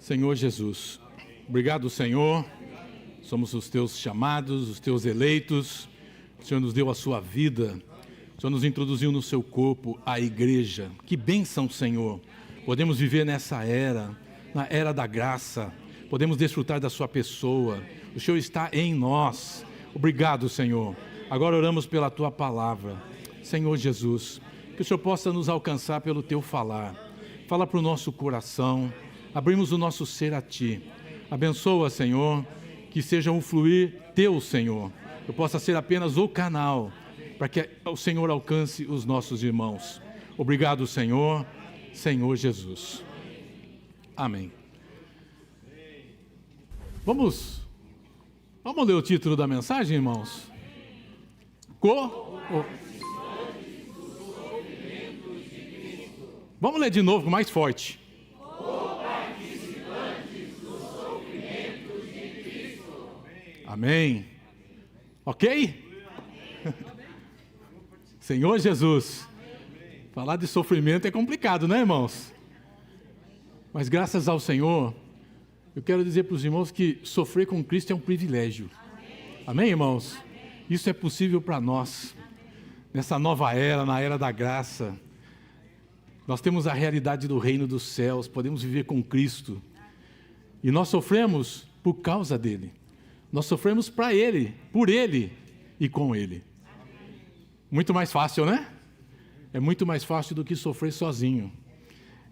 Senhor Jesus, obrigado, Senhor, somos os teus chamados, os teus eleitos, o Senhor nos deu a sua vida, o Senhor nos introduziu no seu corpo, a igreja. Que bênção, Senhor, podemos viver nessa era, na era da graça, podemos desfrutar da sua pessoa, o Senhor está em nós. Obrigado, Senhor. Agora oramos pela tua palavra, Senhor Jesus, que o Senhor possa nos alcançar pelo teu falar, fala para o nosso coração, abrimos o nosso ser a Ti. Abençoa, Senhor, que seja um fluir Teu, Senhor. Eu possa ser apenas o canal para que o Senhor alcance os nossos irmãos. Obrigado, Senhor, Senhor Jesus. Amém. Vamos ler o título da mensagem, irmãos? Vamos ler de novo, mais forte. Amém. Ok? Senhor Jesus. Falar de sofrimento é complicado, né, irmãos? Mas graças ao Senhor, eu quero dizer para os irmãos que sofrer com Cristo é um privilégio. Amém, irmãos? Isso é possível para nós. Nessa nova era, na era da graça, nós temos a realidade do reino dos céus, podemos viver com Cristo. E nós sofremos por causa dele. Nós sofremos para Ele, por Ele e com Ele. Muito mais fácil, né? É muito mais fácil do que sofrer sozinho.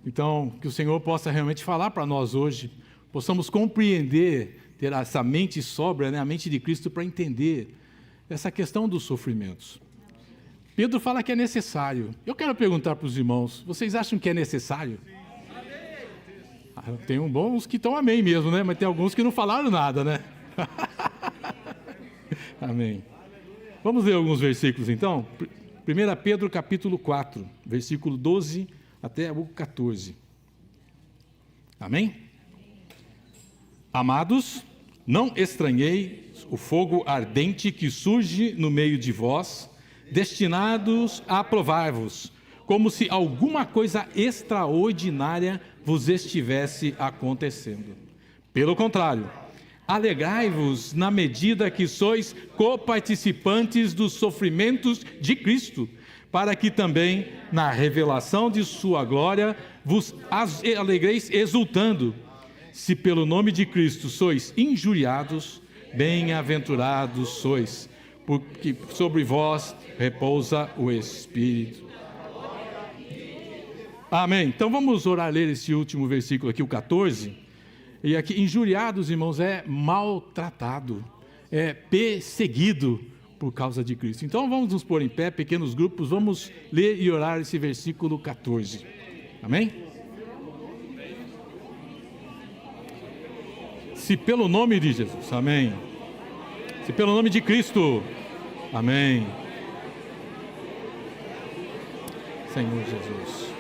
Então, que o Senhor possa realmente falar para nós hoje, possamos compreender, ter essa mente sóbria, né? A mente de Cristo para entender essa questão dos sofrimentos. Pedro fala que é necessário. Eu quero perguntar para os irmãos, vocês acham que é necessário? Tem bons que estão amém mesmo, né? Mas tem alguns que não falaram nada, né? Amém. Vamos ler alguns versículos então? 1 Pedro capítulo 4, versículo 12 até o 14. Amém? Amados, não estranheis o fogo ardente que surge no meio de vós, destinados a provar-vos, como se alguma coisa extraordinária vos estivesse acontecendo. Pelo contrário, alegrai-vos na medida que sois coparticipantes dos sofrimentos de Cristo, para que também, na revelação de sua glória, vos alegreis exultando. Se pelo nome de Cristo sois injuriados, bem-aventurados sois, porque sobre vós repousa o Espírito. Amém. Então vamos orar, ler esse último versículo aqui, o 14. E aqui, injuriados, irmãos, é maltratado, é perseguido por causa de Cristo. Então vamos nos pôr em pé, pequenos grupos, vamos ler e orar esse versículo 14. Amém? Se pelo nome de Jesus, amém. Se pelo nome de Cristo, amém. Senhor Jesus.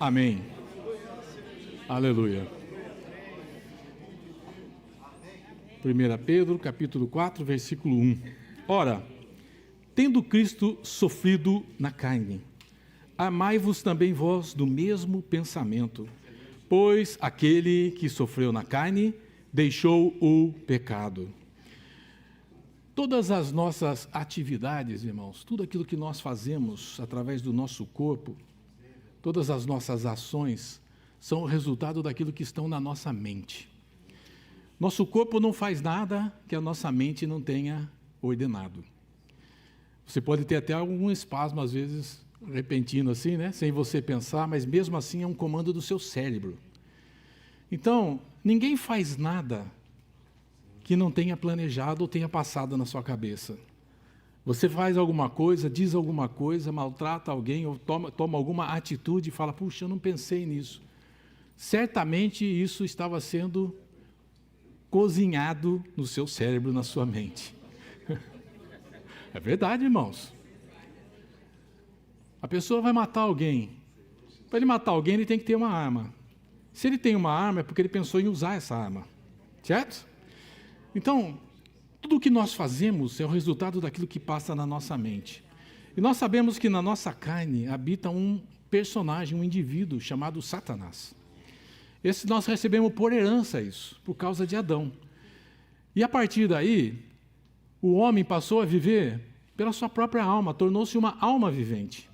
Amém. Aleluia. 1 Pedro, capítulo 4, versículo 1. Ora, tendo Cristo sofrido na carne, amai-vos também vós do mesmo pensamento, pois aquele que sofreu na carne deixou o pecado. Todas as nossas atividades, irmãos, tudo aquilo que nós fazemos através do nosso corpo, todas as nossas ações são o resultado daquilo que estão na nossa mente. Nosso corpo não faz nada que a nossa mente não tenha ordenado. Você pode ter até algum espasmo, às vezes, repentino assim, né? Sem você pensar, mas mesmo assim é um comando do seu cérebro. Então, ninguém faz nada que não tenha planejado ou tenha passado na sua cabeça. Você faz alguma coisa, diz alguma coisa, maltrata alguém ou toma alguma atitude e fala, puxa, eu não pensei nisso. Certamente isso estava sendo cozinhado no seu cérebro, na sua mente. É verdade, irmãos. A pessoa vai matar alguém. Para ele matar alguém, ele tem que ter uma arma. Se ele tem uma arma, é porque ele pensou em usar essa arma. Certo? Então, tudo o que nós fazemos é o resultado daquilo que passa na nossa mente. E nós sabemos que na nossa carne habita um personagem, um indivíduo chamado Satanás. Esse nós recebemos por herança isso, por causa de Adão. E a partir daí, o homem passou a viver pela sua própria alma, tornou-se uma alma vivente.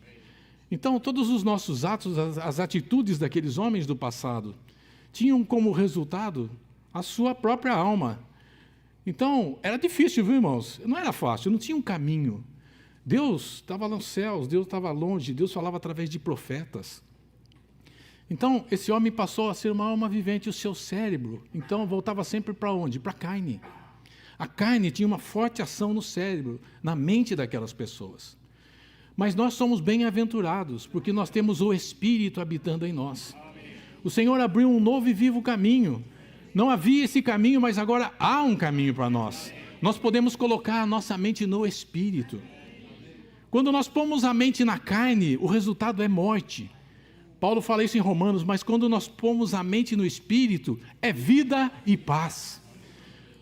Então, todos os nossos atos, as atitudes daqueles homens do passado, tinham como resultado a sua própria alma. Então, era difícil, viu, irmãos? Não era fácil, não tinha um caminho. Deus estava nos céus, Deus estava longe, Deus falava através de profetas. Então, esse homem passou a ser uma alma vivente, o seu cérebro, então, voltava sempre para onde? Para a carne. A carne tinha uma forte ação no cérebro, na mente daquelas pessoas. Mas nós somos bem-aventurados, porque nós temos o Espírito habitando em nós. O Senhor abriu um novo e vivo caminho. Não havia esse caminho, mas agora há um caminho para nós. Nós podemos colocar a nossa mente no Espírito. Quando nós pomos a mente na carne, o resultado é morte. Paulo fala isso em Romanos, mas quando nós pomos a mente no Espírito, é vida e paz.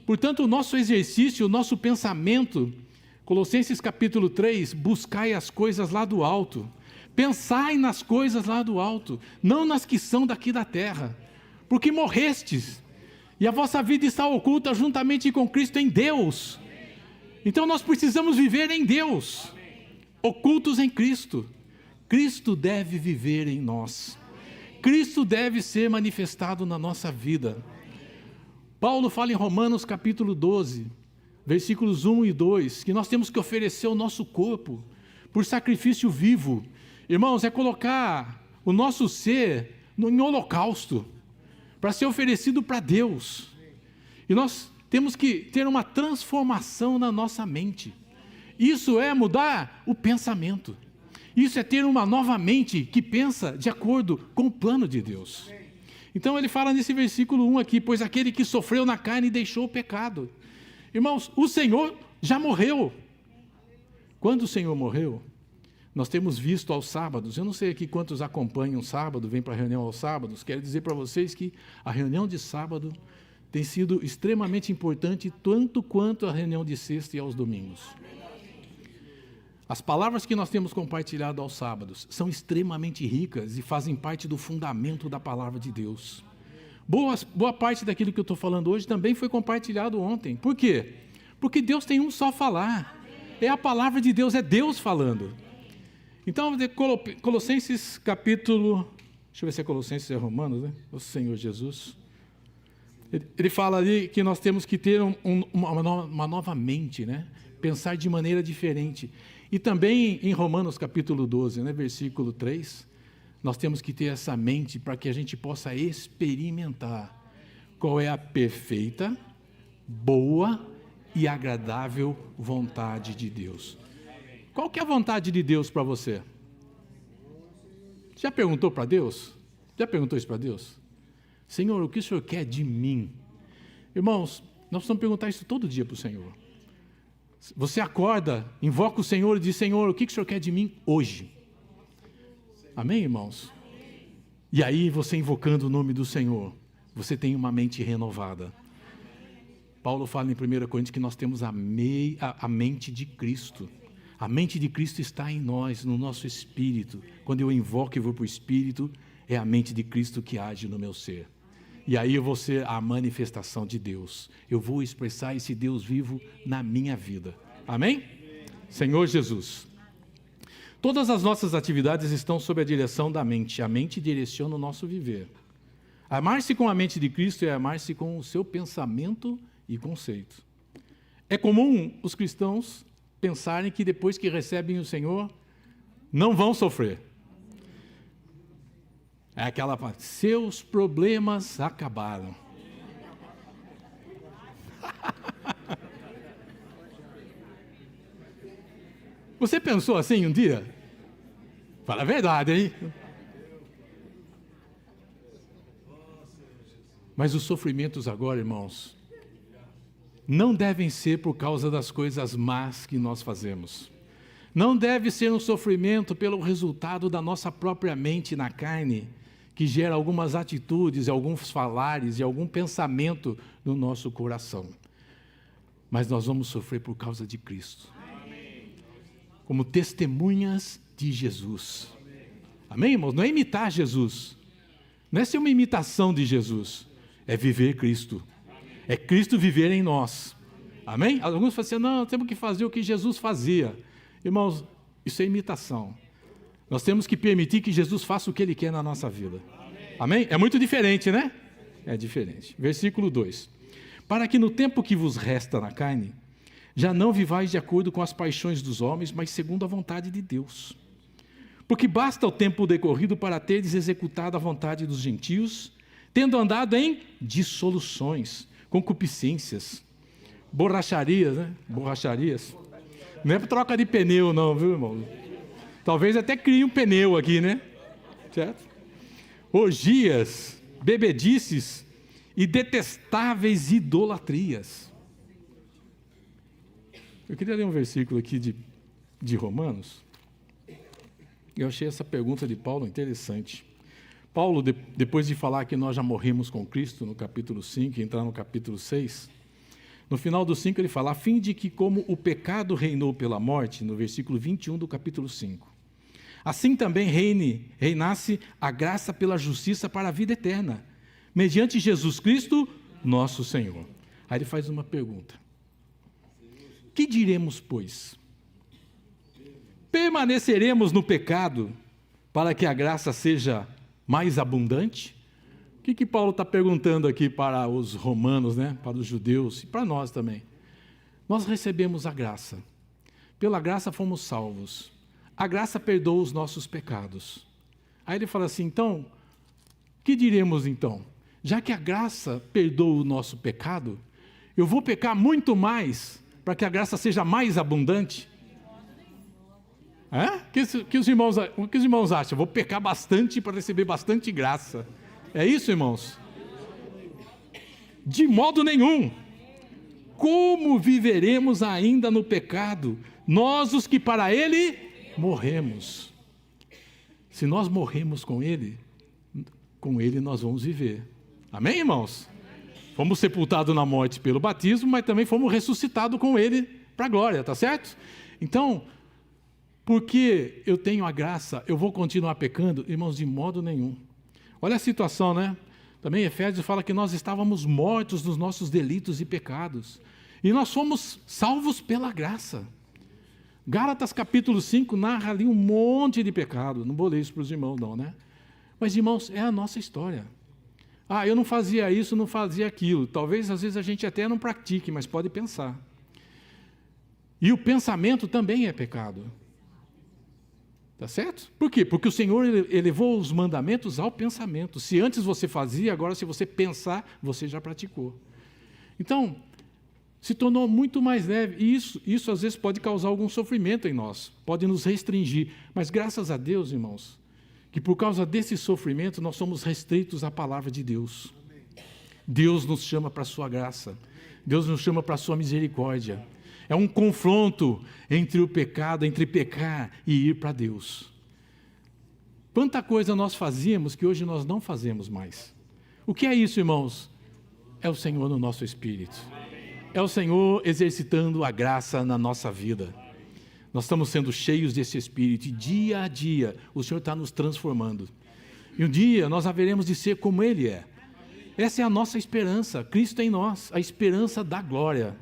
Portanto, o nosso exercício, o nosso pensamento, Colossenses capítulo 3, buscai as coisas lá do alto. Pensai nas coisas lá do alto, não nas que são daqui da terra. Porque morrestes, e a vossa vida está oculta juntamente com Cristo em Deus. Então nós precisamos viver em Deus, ocultos em Cristo. Cristo deve viver em nós. Cristo deve ser manifestado na nossa vida. Paulo fala em Romanos capítulo 12, versículos 1 e 2, que nós temos que oferecer o nosso corpo por sacrifício vivo. Irmãos, é colocar o nosso ser em holocausto, para ser oferecido para Deus. E nós temos que ter uma transformação na nossa mente. Isso é mudar o pensamento. Isso é ter uma nova mente que pensa de acordo com o plano de Deus. Então ele fala nesse versículo 1 aqui, pois aquele que sofreu na carne deixou o pecado. Irmãos, o Senhor já morreu. Quando o Senhor morreu, nós temos visto aos sábados, eu não sei aqui quantos acompanham o sábado, vêm para a reunião aos sábados, quero dizer para vocês que a reunião de sábado tem sido extremamente importante, tanto quanto a reunião de sexta e aos domingos. As palavras que nós temos compartilhado aos sábados são extremamente ricas e fazem parte do fundamento da palavra de Deus. Boa parte daquilo que eu estou falando hoje também foi compartilhado ontem. Por quê? Porque Deus tem um só falar. É a palavra de Deus, é Deus falando. Então, Colossenses capítulo... Deixa eu ver se é Colossenses ou é Romanos, né? O Senhor Jesus. Ele fala ali que nós temos que ter uma nova mente, né? Pensar de maneira diferente. E também em Romanos capítulo 12, né? Versículo 3, nós temos que ter essa mente para que a gente possa experimentar qual é a perfeita, boa e agradável vontade de Deus. Qual que é a vontade de Deus para você? Já perguntou para Deus? Já perguntou isso para Deus? Senhor, o que o Senhor quer de mim? Irmãos, nós precisamos perguntar isso todo dia para o Senhor. Você acorda, invoca o Senhor e diz, Senhor, o que o Senhor quer de mim hoje? Amém, irmãos? E aí, você invocando o nome do Senhor, você tem uma mente renovada. Paulo fala em 1 Coríntios que nós temos a mente de Cristo. A mente de Cristo está em nós, no nosso espírito. Quando eu invoco e vou para o espírito, é a mente de Cristo que age no meu ser. E aí eu vou ser a manifestação de Deus. Eu vou expressar esse Deus vivo na minha vida. Amém? Senhor Jesus. Todas as nossas atividades estão sob a direção da mente. A mente direciona o nosso viver. Amar-se com a mente de Cristo é amar-se com o seu pensamento e conceito. É comum os cristãos pensarem que depois que recebem o Senhor, não vão sofrer. É aquela parte, seus problemas acabaram. Você pensou assim um dia? Fala a verdade, hein? Mas os sofrimentos agora, irmãos, não devem ser por causa das coisas más que nós fazemos. Não deve ser um sofrimento pelo resultado da nossa própria mente na carne, que gera algumas atitudes, alguns falares e algum pensamento no nosso coração. Mas nós vamos sofrer por causa de Cristo. Como testemunhas de Jesus. Amém, irmãos? Não é imitar Jesus. Não é ser uma imitação de Jesus. É viver Cristo. É Cristo viver em nós. Amém? Alguns falam assim, não, temos que fazer o que Jesus fazia. Irmãos, isso é imitação. Nós temos que permitir que Jesus faça o que Ele quer na nossa vida. Amém? É muito diferente, né? É diferente. Versículo 2. Para que no tempo que vos resta na carne, já não vivais de acordo com as paixões dos homens, mas segundo a vontade de Deus. Porque basta o tempo decorrido para teres executado a vontade dos gentios, tendo andado em dissoluções, concupiscências, borracharias, né? Borracharias. Não é para troca de pneu não, viu, irmão? Talvez até crie um pneu aqui, né? Certo? Orgias, bebedices e detestáveis idolatrias. Eu queria ler um versículo aqui de Romanos. Eu achei essa pergunta de Paulo interessante. Paulo, depois de falar que nós já morremos com Cristo, no capítulo 5, e entrar no capítulo 6, no final do 5 ele fala, a fim de que como o pecado reinou pela morte, no versículo 21 do capítulo 5, assim também reinasse a graça pela justiça para a vida eterna, mediante Jesus Cristo, nosso Senhor. Aí ele faz uma pergunta. Que diremos, pois? Permaneceremos no pecado para que a graça seja mais abundante? O que Paulo está perguntando aqui para os romanos, né? Para os judeus e para nós também? Nós recebemos a graça. Pela graça fomos salvos. A graça perdoa os nossos pecados. Aí ele fala assim, então, que diremos então? Já que a graça perdoa o nosso pecado, eu vou pecar muito mais para que a graça seja mais abundante? O que os irmãos acham? Vou pecar bastante para receber bastante graça. É isso, irmãos? De modo nenhum. Como viveremos ainda no pecado, nós os que para ele morremos? Se nós morremos com ele nós vamos viver. Amém, irmãos? Fomos sepultados na morte pelo batismo, mas também fomos ressuscitados com ele para a glória, tá certo? Então, porque eu tenho a graça, eu vou continuar pecando? Irmãos, de modo nenhum. Olha a situação, né? Também Efésios fala que nós estávamos mortos nos nossos delitos e pecados. E nós fomos salvos pela graça. Gálatas capítulo 5 narra ali um monte de pecado. Não vou ler isso para os irmãos não, né? Mas, irmãos, é a nossa história. Eu não fazia isso, não fazia aquilo. Talvez, às vezes, a gente até não pratique, mas pode pensar. E o pensamento também é pecado. Tá certo? Por quê? Porque o Senhor elevou os mandamentos ao pensamento. Se antes você fazia, agora se você pensar, você já praticou. Então, se tornou muito mais leve. E isso às vezes pode causar algum sofrimento em nós, pode nos restringir. Mas graças a Deus, irmãos, que por causa desse sofrimento nós somos restritos à palavra de Deus. Deus nos chama para a sua graça. Deus nos chama para a sua misericórdia. É um confronto entre o pecado, entre pecar e ir para Deus. Quanta coisa nós fazíamos que hoje nós não fazemos mais. O que é isso, irmãos? É o Senhor no nosso espírito. É o Senhor exercitando a graça na nossa vida. Nós estamos sendo cheios desse Espírito e dia a dia o Senhor está nos transformando. E um dia nós haveremos de ser como Ele é. Essa é a nossa esperança, Cristo em nós, a esperança da glória.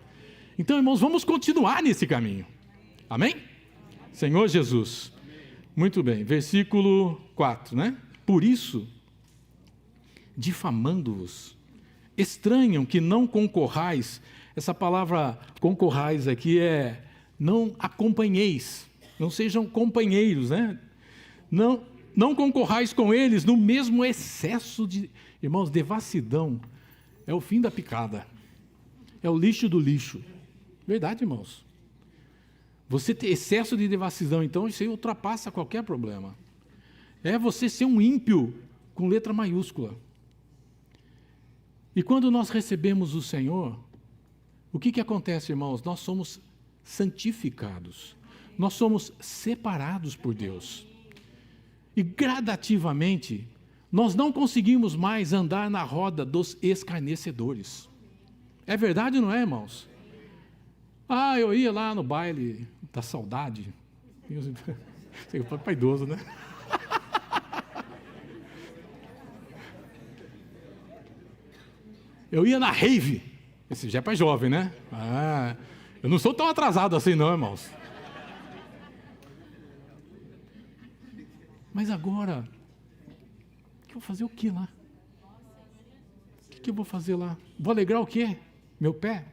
Então, irmãos, vamos continuar nesse caminho. Amém? Senhor Jesus. Muito bem, versículo 4, né? Por isso, difamando-vos, estranham que não concorrais. Essa palavra concorrais aqui não acompanheis, não sejam companheiros, né? Não, não concorrais com eles no mesmo excesso de... Irmãos, devassidão é o fim da picada. É o lixo do lixo. Verdade, irmãos. Você ter excesso de devassidão, então, isso aí ultrapassa qualquer problema. É você ser um ímpio com letra maiúscula. E quando nós recebemos o Senhor, o que acontece, irmãos? Nós somos santificados. Nós somos separados por Deus. E gradativamente, nós não conseguimos mais andar na roda dos escarnecedores. É verdade ou não é, irmãos? Eu ia lá no baile da saudade. Você foi idoso, né? Eu ia na rave. Esse já é para jovem, né? Eu não sou tão atrasado assim não, irmãos. Mas agora, eu vou fazer o que lá? O que eu vou fazer lá? Vou alegrar o quê? Meu pé?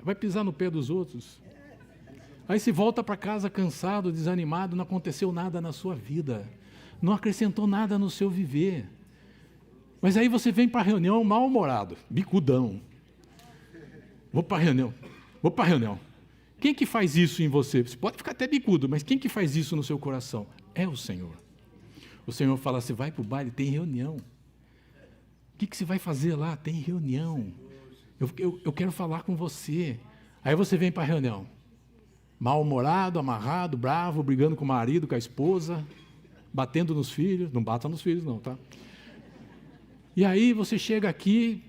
Vai pisar no pé dos outros. Aí você volta para casa cansado, desanimado, não aconteceu nada na sua vida. Não acrescentou nada no seu viver. Mas aí você vem para a reunião mal-humorado, bicudão. Vou para a reunião. Quem que faz isso em você? Você pode ficar até bicudo, mas quem que faz isso no seu coração? É o Senhor. O Senhor fala, você vai para o baile, tem reunião. O que você vai fazer lá? Tem reunião. Eu quero falar com você. Aí você vem para a reunião. Mal-humorado, amarrado, bravo, brigando com o marido, com a esposa, batendo nos filhos. Não bata nos filhos não, tá? E aí você chega aqui,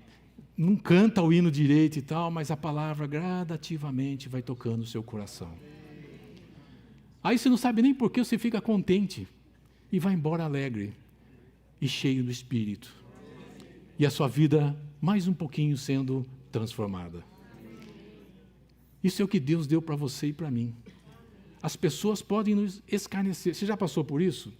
não canta o hino direito e tal, mas a palavra gradativamente vai tocando o seu coração. Aí você não sabe nem por que você fica contente e vai embora alegre e cheio do Espírito. E a sua vida mais um pouquinho sendo transformada. Isso é o que Deus deu para você e para mim. As pessoas podem nos escarnecer. Você já passou por isso?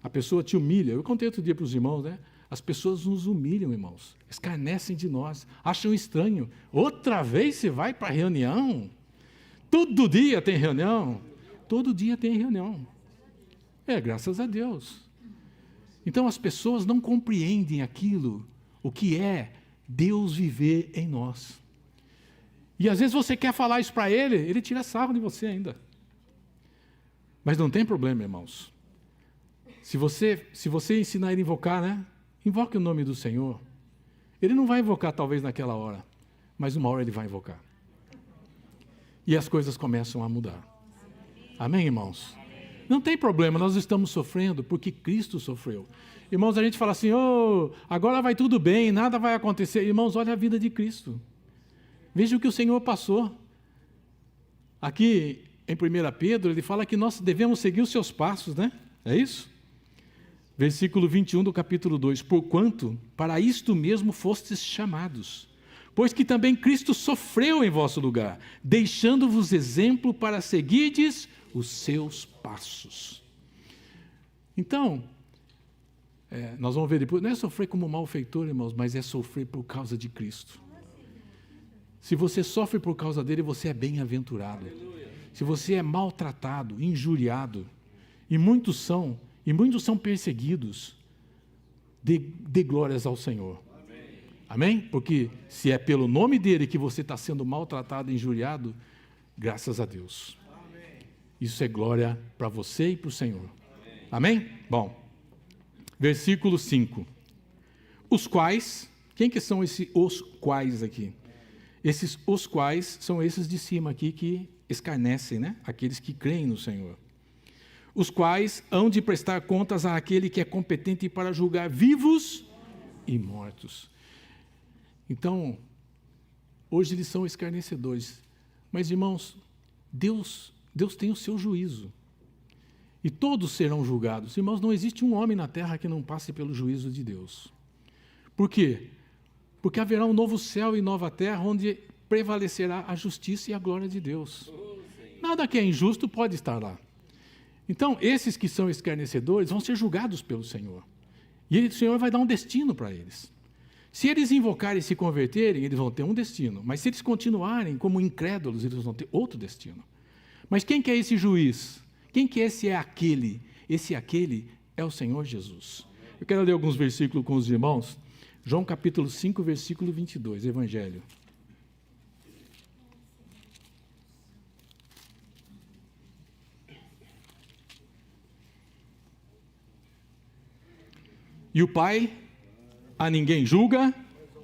A pessoa te humilha. Eu contei outro dia para os irmãos, né? As pessoas nos humilham, irmãos. Escarnecem de nós. Acham estranho. Outra vez você vai para a reunião? Todo dia tem reunião? Todo dia tem reunião. Graças a Deus. Então as pessoas não compreendem aquilo, o que é Deus viver em nós. E às vezes você quer falar isso para ele, ele tira sarro de você ainda. Mas não tem problema, irmãos. Se você ensinar ele a invocar, né? Invoque o nome do Senhor. Ele não vai invocar talvez naquela hora, mas uma hora ele vai invocar. E as coisas começam a mudar. Amém, irmãos? Não tem problema, nós estamos sofrendo porque Cristo sofreu. Irmãos, a gente fala assim, agora vai tudo bem, nada vai acontecer. Irmãos, olha a vida de Cristo. Veja o que o Senhor passou. Aqui em 1 Pedro, ele fala que nós devemos seguir os seus passos, né? É isso? Versículo 21 do capítulo 2. Porquanto, para isto mesmo fostes chamados, pois que também Cristo sofreu em vosso lugar, deixando-vos exemplo para seguirdes os seus passos. Então, nós vamos ver depois, não é sofrer como malfeitor, irmãos, mas é sofrer por causa de Cristo. Se você sofre por causa dele, você é bem-aventurado. Se você é maltratado, injuriado, e muitos são perseguidos, dê glórias ao Senhor. Amém? Porque se é pelo nome dele que você está sendo maltratado, injuriado, graças a Deus. Isso é glória para você e para o Senhor. Amém? Bom, versículo 5. Os quais, quem que são esses os quais aqui? Esses os quais são esses de cima aqui que escarnecem, né? Aqueles que creem no Senhor. Os quais hão de prestar contas àquele que é competente para julgar vivos e mortos. Então, hoje eles são escarnecedores. Mas, irmãos, Deus tem o seu juízo. E todos serão julgados. Irmãos, não existe um homem na terra que não passe pelo juízo de Deus. Por quê? Porque haverá um novo céu e nova terra onde prevalecerá a justiça e a glória de Deus. Nada que é injusto pode estar lá. Então, esses que são escarnecedores vão ser julgados pelo Senhor. E o Senhor vai dar um destino para eles. Se eles invocarem e se converterem, eles vão ter um destino. Mas se eles continuarem como incrédulos, eles vão ter outro destino. Mas quem que é esse juiz? Quem que esse é aquele? Esse aquele é o Senhor Jesus. Eu quero ler alguns versículos com os irmãos. João capítulo 5, versículo 22, Evangelho. E o Pai a ninguém julga,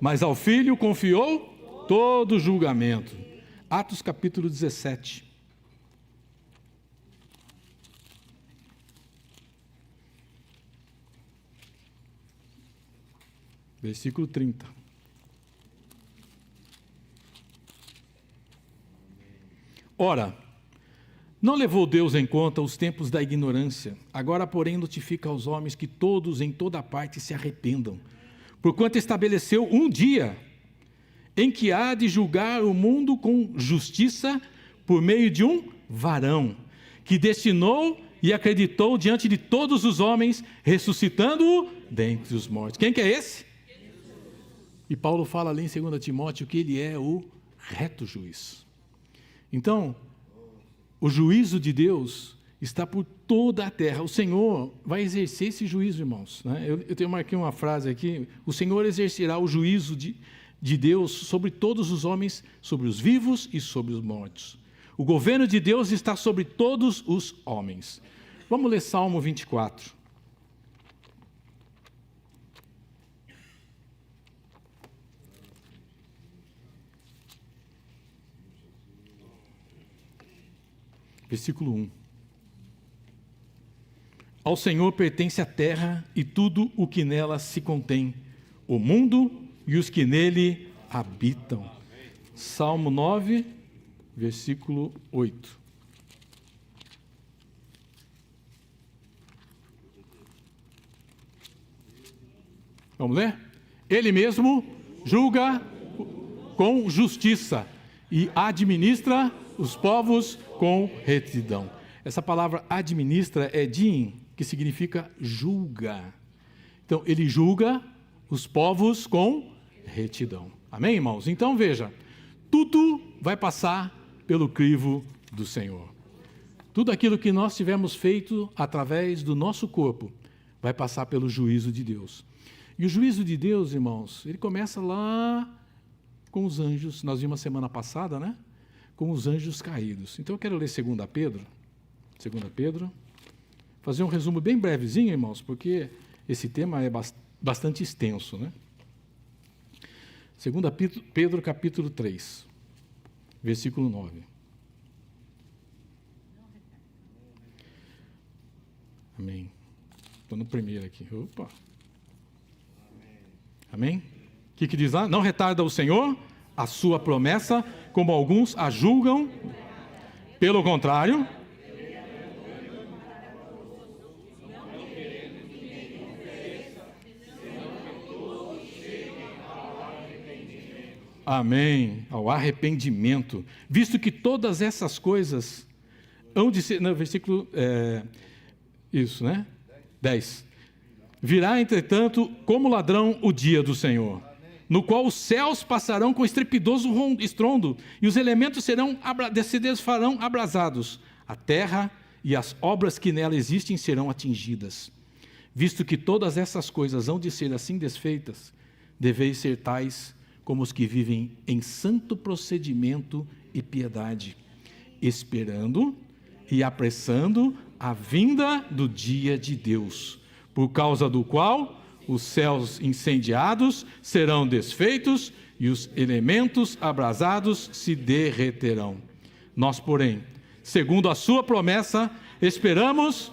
mas ao Filho confiou todo o julgamento. Atos capítulo 17. Versículo 30. Ora, não levou Deus em conta os tempos da ignorância, agora, porém, notifica aos homens que todos em toda parte se arrependam, porquanto estabeleceu um dia em que há de julgar o mundo com justiça por meio de um varão, que destinou e acreditou diante de todos os homens, ressuscitando-o dentre os mortos. Quem que é esse? E Paulo fala ali em 2 Timóteo que ele é o reto juiz. Então, o juízo de Deus está por toda a terra. O Senhor vai exercer esse juízo, irmãos. Né? Eu marquei uma frase aqui: o Senhor exercerá o juízo de Deus sobre todos os homens, sobre os vivos e sobre os mortos. O governo de Deus está sobre todos os homens. Vamos ler Salmo 24. Versículo 1. Ao Senhor pertence a terra e tudo o que nela se contém, o mundo e os que nele habitam. Salmo 9, versículo 8. Vamos ler? Ele mesmo julga com justiça e administra os povos com retidão. Essa palavra administra é din, que significa julga. Então, ele julga os povos com retidão. Amém, irmãos? Então, veja, tudo vai passar pelo crivo do Senhor. Tudo aquilo que nós tivermos feito através do nosso corpo vai passar pelo juízo de Deus. E o juízo de Deus, irmãos, ele começa lá com os anjos. Nós vimos semana passada, né? Com os anjos caídos. Então eu quero ler 2 Pedro, fazer um resumo bem brevezinho, irmãos, porque esse tema é bastante extenso, né? 2 Pedro capítulo 3, versículo 9. Amém. Estou no primeiro aqui. Opa. Amém? O que diz lá? Não retarda o Senhor a sua promessa, como alguns a julgam. Pelo contrário, amém, ao arrependimento, visto que todas essas coisas hão de ser, no versículo, isso, né? 10. Virá, entretanto, como ladrão o dia do Senhor, no qual os céus passarão com estrepitoso estrondo, e os elementos se desfarão abrasados. A terra e as obras que nela existem serão atingidas. Visto que todas essas coisas hão de ser assim desfeitas, deveis ser tais como os que vivem em santo procedimento e piedade, esperando e apressando a vinda do dia de Deus, por causa do qual os céus incendiados serão desfeitos e os elementos abrasados se derreterão. Nós, porém, segundo a sua promessa, esperamos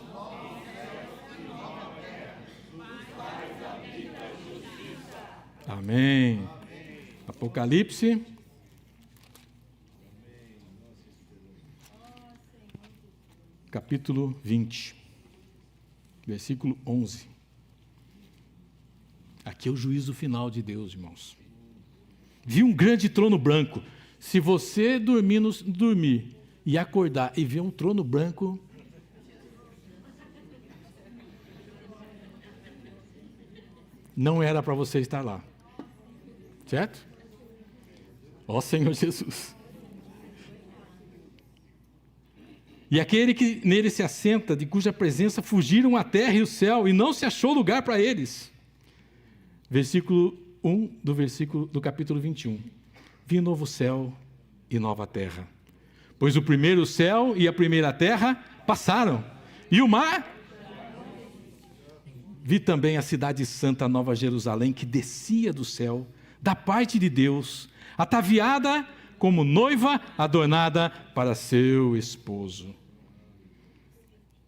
amém. Apocalipse capítulo 20, versículo 11. Aqui é o juízo final de Deus, irmãos. Vi um grande trono branco. Se você dormir e acordar e ver um trono branco, não era para você estar lá. Certo? Ó Senhor Jesus. E aquele que nele se assenta, de cuja presença fugiram a terra e o céu, e não se achou lugar para eles. Versículo 1 do capítulo 21. Vi novo céu e nova terra. Pois o primeiro céu e a primeira terra passaram, e o mar... Vi também a cidade santa, a Nova Jerusalém, que descia do céu, da parte de Deus, ataviada como noiva adornada para seu esposo.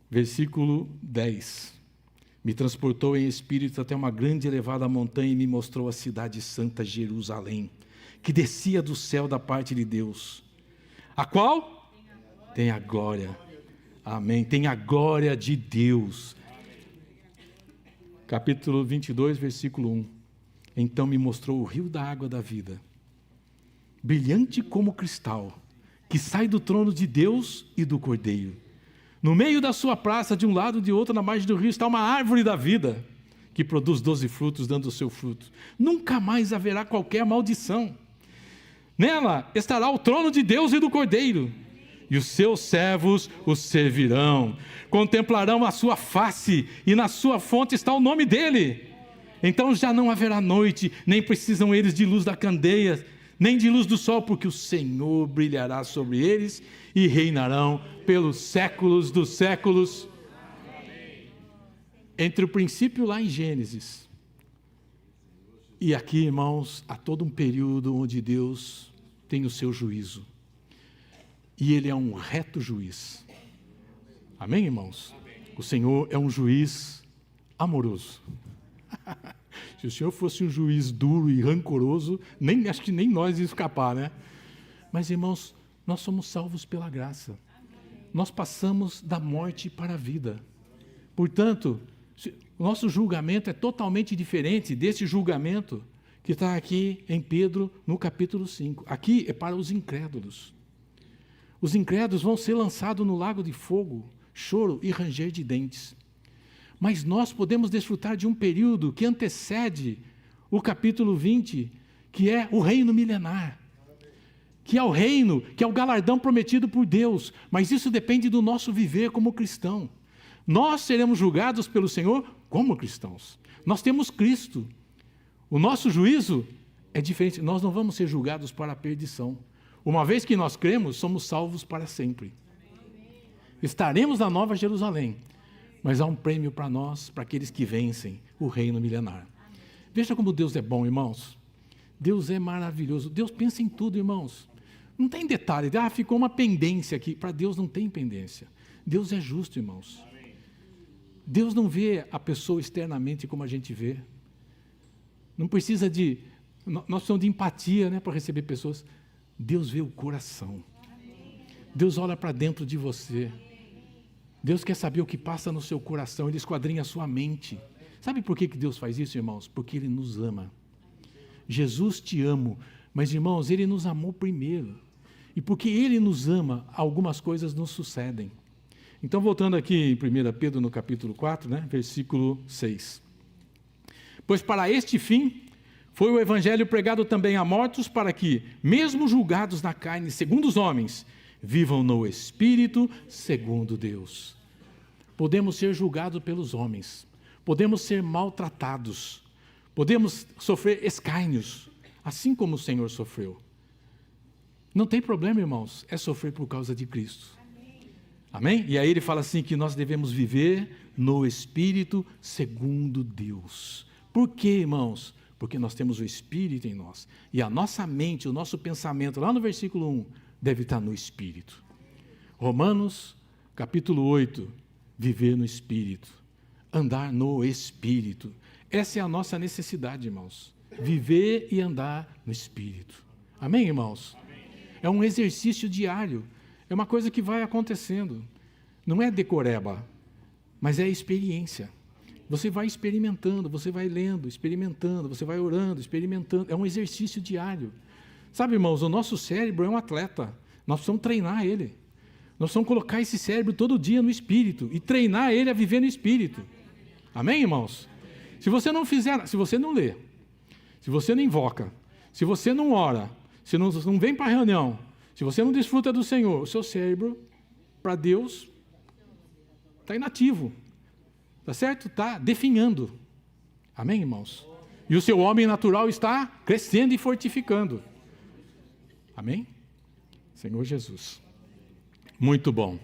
Versículo 10. Me transportou em espírito até uma grande e elevada montanha e me mostrou a cidade santa Jerusalém, que descia do céu da parte de Deus, a qual tem a glória. Amém. Tem a glória de Deus. Capítulo 22, versículo 1. Então me mostrou o rio da água da vida, brilhante como cristal, que sai do trono de Deus e do Cordeiro. No meio da sua praça, de um lado e de outro, na margem do rio, está uma árvore da vida, que produz 12 frutos, dando o seu fruto. Nunca mais haverá qualquer maldição. Nela estará o trono de Deus e do Cordeiro, e os seus servos o servirão. Contemplarão a sua face, e na sua fonte está o nome dele. Então já não haverá noite, nem precisam eles de luz da candeia, nem de luz do sol, porque o Senhor brilhará sobre eles, e reinarão pelos séculos dos séculos. Entre o princípio lá em Gênesis, e aqui, irmãos, há todo um período onde Deus tem o seu juízo. E Ele é um reto juiz. Amém, irmãos? Amém. O Senhor é um juiz amoroso. Se o Senhor fosse um juiz duro e rancoroso, acho que nem nós ia escapar, né? Mas, irmãos, nós somos salvos pela graça. Nós passamos da morte para a vida. Portanto, o nosso julgamento é totalmente diferente desse julgamento que está aqui em Pedro, no capítulo 5. Aqui é para os incrédulos. Os incrédulos vão ser lançados no lago de fogo, choro e ranger de dentes. Mas nós podemos desfrutar de um período que antecede o capítulo 20, que é o reino milenar. Que é o reino, que é o galardão prometido por Deus. Mas isso depende do nosso viver como cristão. Nós seremos julgados pelo Senhor como cristãos. Nós temos Cristo. O nosso juízo é diferente. Nós não vamos ser julgados para a perdição. Uma vez que nós cremos, somos salvos para sempre. Estaremos na Nova Jerusalém, mas há um prêmio para nós, para aqueles que vencem o reino milenar. Veja como Deus é bom, irmãos. Deus é maravilhoso. Deus pensa em tudo, irmãos. Não tem detalhe, ficou uma pendência aqui. Para Deus não tem pendência. Deus é justo, irmãos. Deus não vê a pessoa externamente como a gente vê. Não precisa de... Nós precisamos de empatia, né, para receber pessoas. Deus vê o coração. Deus olha para dentro de você. Deus quer saber o que passa no seu coração. Ele esquadrinha a sua mente. Sabe por que Deus faz isso, irmãos? Porque Ele nos ama. Jesus te amo. Mas, irmãos, Ele nos amou primeiro. E porque Ele nos ama, algumas coisas nos sucedem. Então, voltando aqui em 1 Pedro, no capítulo 4, né, versículo 6. Pois para este fim foi o evangelho pregado também a mortos, para que, mesmo julgados na carne, segundo os homens, vivam no Espírito, segundo Deus. Podemos ser julgados pelos homens, podemos ser maltratados, podemos sofrer escárnios, assim como o Senhor sofreu. Não tem problema, irmãos, é sofrer por causa de Cristo. Amém? E aí ele fala assim, que nós devemos viver no Espírito, segundo Deus. Por quê, irmãos? Porque nós temos o Espírito em nós. E a nossa mente, o nosso pensamento, lá no versículo 1, deve estar no Espírito. Romanos, capítulo 8, viver no Espírito. Andar no Espírito. Essa é a nossa necessidade, irmãos. Viver e andar no Espírito. Amém, irmãos? Amém. É um exercício diário. É uma coisa que vai acontecendo. Não é decoreba, mas é experiência. Você vai experimentando, você vai lendo, experimentando, você vai orando, experimentando. É um exercício diário. Sabe, irmãos, o nosso cérebro é um atleta. Nós precisamos treinar ele. Nós precisamos colocar esse cérebro todo dia no Espírito e treinar ele a viver no Espírito. Amém, irmãos? Se você não fizer, se você não lê, se você não invoca, se você não ora, se não vem para a reunião, se você não desfruta do Senhor, o seu cérebro para Deus, está inativo. Está certo? Está definhando. Amém, irmãos? E o seu homem natural está crescendo e fortificando. Amém? Senhor Jesus. Muito bom.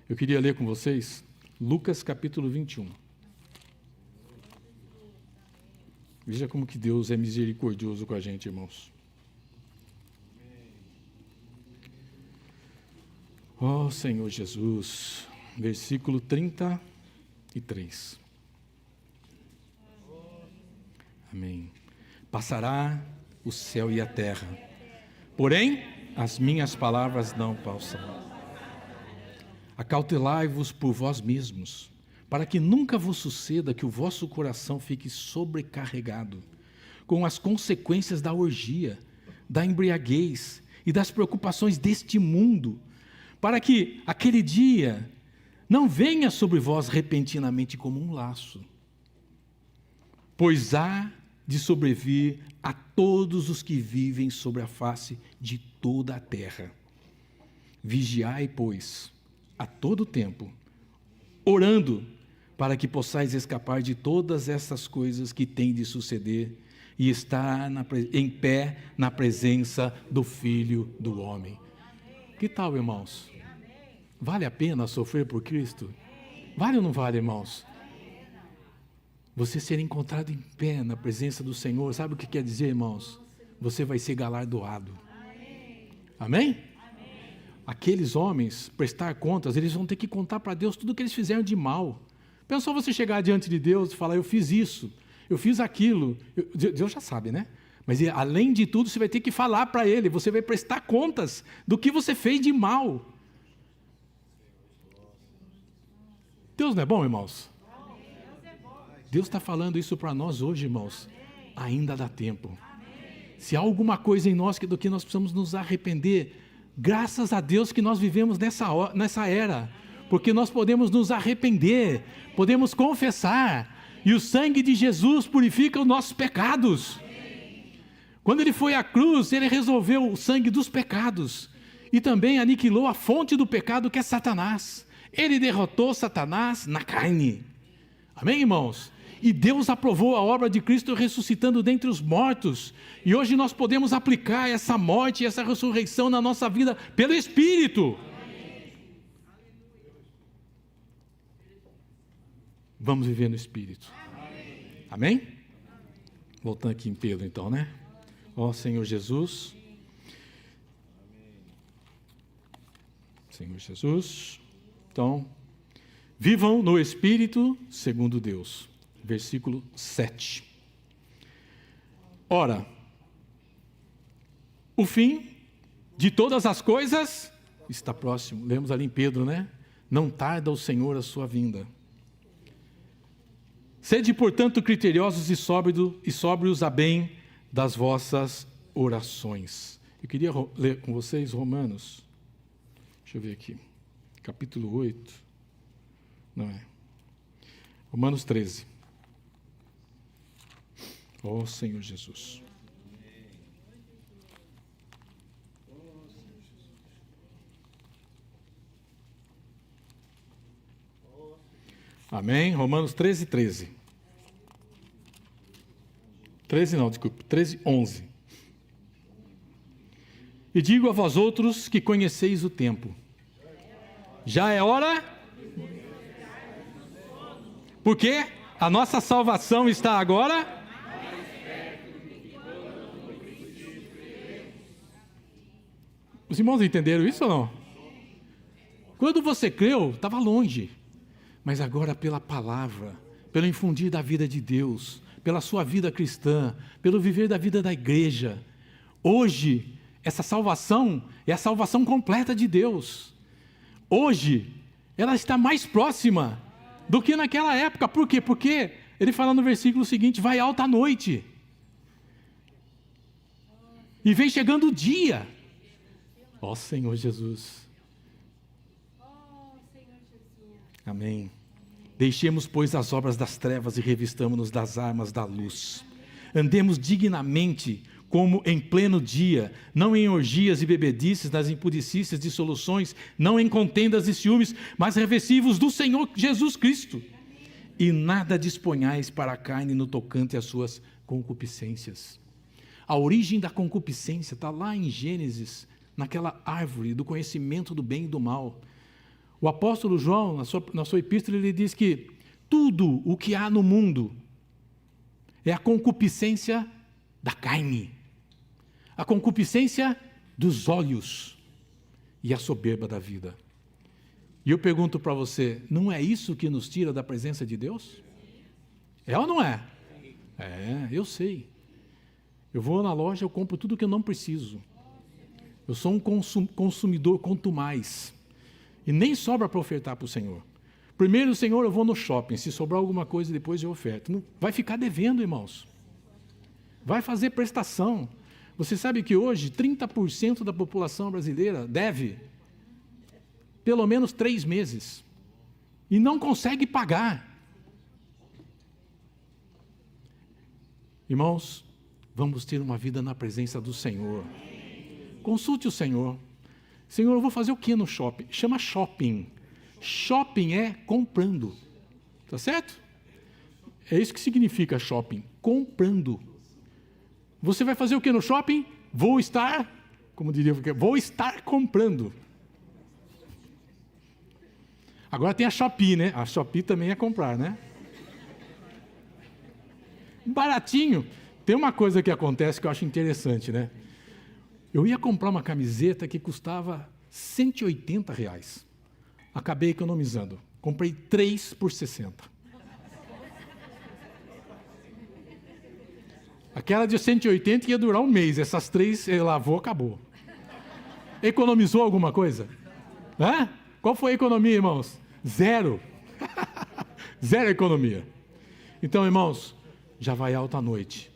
Eu queria ler com vocês Lucas capítulo 21. Veja como que Deus é misericordioso com a gente, irmãos. Ó Senhor Jesus, versículo 33. Amém. Passará o céu e a terra, porém as minhas palavras não passarão. Acautelai-vos por vós mesmos, para que nunca vos suceda que o vosso coração fique sobrecarregado com as consequências da orgia, da embriaguez e das preocupações deste mundo, para que aquele dia não venha sobre vós repentinamente como um laço, pois há de sobrevir a todos os que vivem sobre a face de toda a terra. Vigiai, pois, a todo tempo, orando, para que possais escapar de todas essas coisas que têm de suceder e estar em pé na presença do Filho do Homem. Que tal, irmãos? Vale a pena sofrer por Cristo? Vale ou não vale, irmãos? Você ser encontrado em pé na presença do Senhor, sabe o que quer dizer, irmãos? Você vai ser galardoado. Amém? Aqueles homens, prestar contas, eles vão ter que contar para Deus tudo o que eles fizeram de mal. Pensou você chegar diante de Deus e falar, eu fiz isso, eu fiz aquilo. Deus já sabe, né? Mas além de tudo, você vai ter que falar para Ele, você vai prestar contas do que você fez de mal. Deus não é bom, irmãos? Deus está falando isso para nós hoje, irmãos. Ainda dá tempo. Se há alguma coisa em nós do que nós precisamos nos arrepender, graças a Deus que nós vivemos nessa era, porque nós podemos nos arrepender, podemos confessar, e o sangue de Jesus purifica os nossos pecados. Quando Ele foi à cruz, Ele resolveu o sangue dos pecados, e também aniquilou a fonte do pecado, que é Satanás. Ele derrotou Satanás na carne. Amém, irmãos? E Deus aprovou a obra de Cristo ressuscitando dentre os mortos. E hoje nós podemos aplicar essa morte e essa ressurreição na nossa vida pelo Espírito. Vamos viver no Espírito. Amém? Voltando aqui em Pedro então, né? Ó Senhor Jesus. Senhor Jesus. Então, vivam no Espírito segundo Deus. Versículo 7. Ora, o fim de todas as coisas está próximo. Lemos ali em Pedro, né? Não tarda o Senhor a sua vinda. Sede, portanto, criteriosos e sóbrios a bem das vossas orações. Eu queria ler com vocês Romanos. Deixa eu ver aqui. Capítulo 8. Não é. Romanos 13. Ó Senhor Jesus. Amém? Romanos 13, 13. 13 não, desculpe. 13, 11. E digo a vós outros que conheceis o tempo. Já é hora? Porque a nossa salvação está agora. Os irmãos entenderam isso ou não? Quando você creu, estava longe. Mas agora pela palavra, pelo infundir da vida de Deus, pela sua vida cristã, pelo viver da vida da igreja, hoje, essa salvação é a salvação completa de Deus. Hoje, ela está mais próxima do que naquela época. Por quê? Porque ele fala no versículo seguinte, vai alta a noite. E vem chegando o dia. Ó Senhor Jesus. Amém. Deixemos, pois, as obras das trevas e revistamo-nos das armas da luz. Andemos dignamente, como em pleno dia, não em orgias e bebedices, nas impudicícias, dissoluções, não em contendas e ciúmes, mas revestivos do Senhor Jesus Cristo. E nada disponhais para a carne no tocante às suas concupiscências. A origem da concupiscência está lá em Gênesis, naquela árvore do conhecimento do bem e do mal. O apóstolo João, na sua epístola, ele diz que tudo o que há no mundo é a concupiscência da carne, a concupiscência dos olhos e a soberba da vida. E eu pergunto para você, não é isso que nos tira da presença de Deus? É ou não é? É, eu sei. Eu vou na loja, eu compro tudo que eu não preciso. Eu sou um consumidor quanto mais. E nem sobra para ofertar para o Senhor. Primeiro, Senhor, eu vou no shopping. Se sobrar alguma coisa, depois eu oferto. Não, vai ficar devendo, irmãos. Vai fazer prestação. Você sabe que hoje 30% da população brasileira deve pelo menos 3 meses. E não consegue pagar. Irmãos, vamos ter uma vida na presença do Senhor. Consulte o Senhor. Senhor, eu vou fazer o que no shopping? Chama shopping. Shopping é comprando. Tá certo? É isso que significa shopping. Comprando. Você vai fazer o que no shopping? Vou estar comprando. Agora tem a Shopee, né? A Shopee também é comprar, né? Baratinho. Tem uma coisa que acontece que eu acho interessante, né? Eu ia comprar uma camiseta que custava R$180. Acabei economizando. Comprei 3 por 60. Aquela de 180 ia durar um mês. Essas 3 ele lavou, acabou. Economizou alguma coisa? Hã? Qual foi a economia, irmãos? 0. 0 economia. Então, irmãos, já vai alta a noite.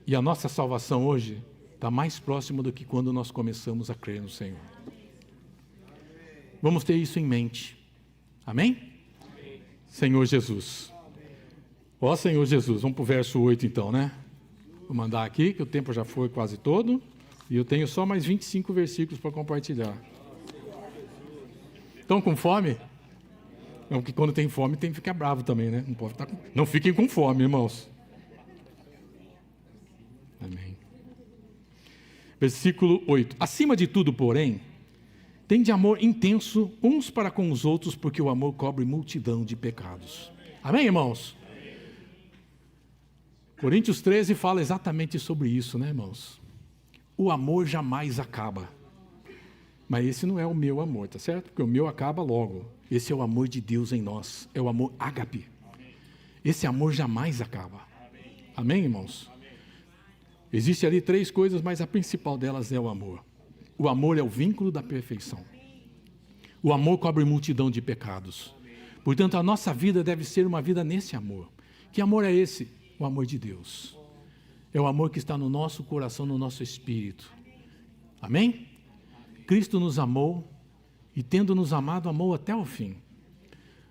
E a nossa salvação hoje está mais próxima do que quando nós começamos a crer no Senhor. Vamos ter isso em mente. Amém? Amém. Senhor Jesus. Ó Senhor Jesus, vamos para o verso 8 então, né? Vou mandar aqui, que o tempo já foi quase todo. E eu tenho só mais 25 versículos para compartilhar. Estão com fome? Não, porque quando tem fome tem que ficar bravo também, né? Não pode estar com... Não fiquem com fome, irmãos. Amém. Versículo 8. Acima de tudo, porém, tende amor intenso uns para com os outros, porque o amor cobre multidão de pecados. Amém, irmãos? Amém. Coríntios 13 fala exatamente sobre isso, né, irmãos? O amor jamais acaba. Mas esse não é o meu amor, tá certo? Porque o meu acaba logo. Esse é o amor de Deus em nós. É o amor ágape. Esse amor jamais acaba. Amém, irmãos? Existem ali 3 coisas, mas a principal delas é o amor. O amor é o vínculo da perfeição. O amor cobre multidão de pecados. Portanto, a nossa vida deve ser uma vida nesse amor. Que amor é esse? O amor de Deus. É o amor que está no nosso coração, no nosso espírito. Amém? Cristo nos amou e, tendo nos amado, amou até o fim.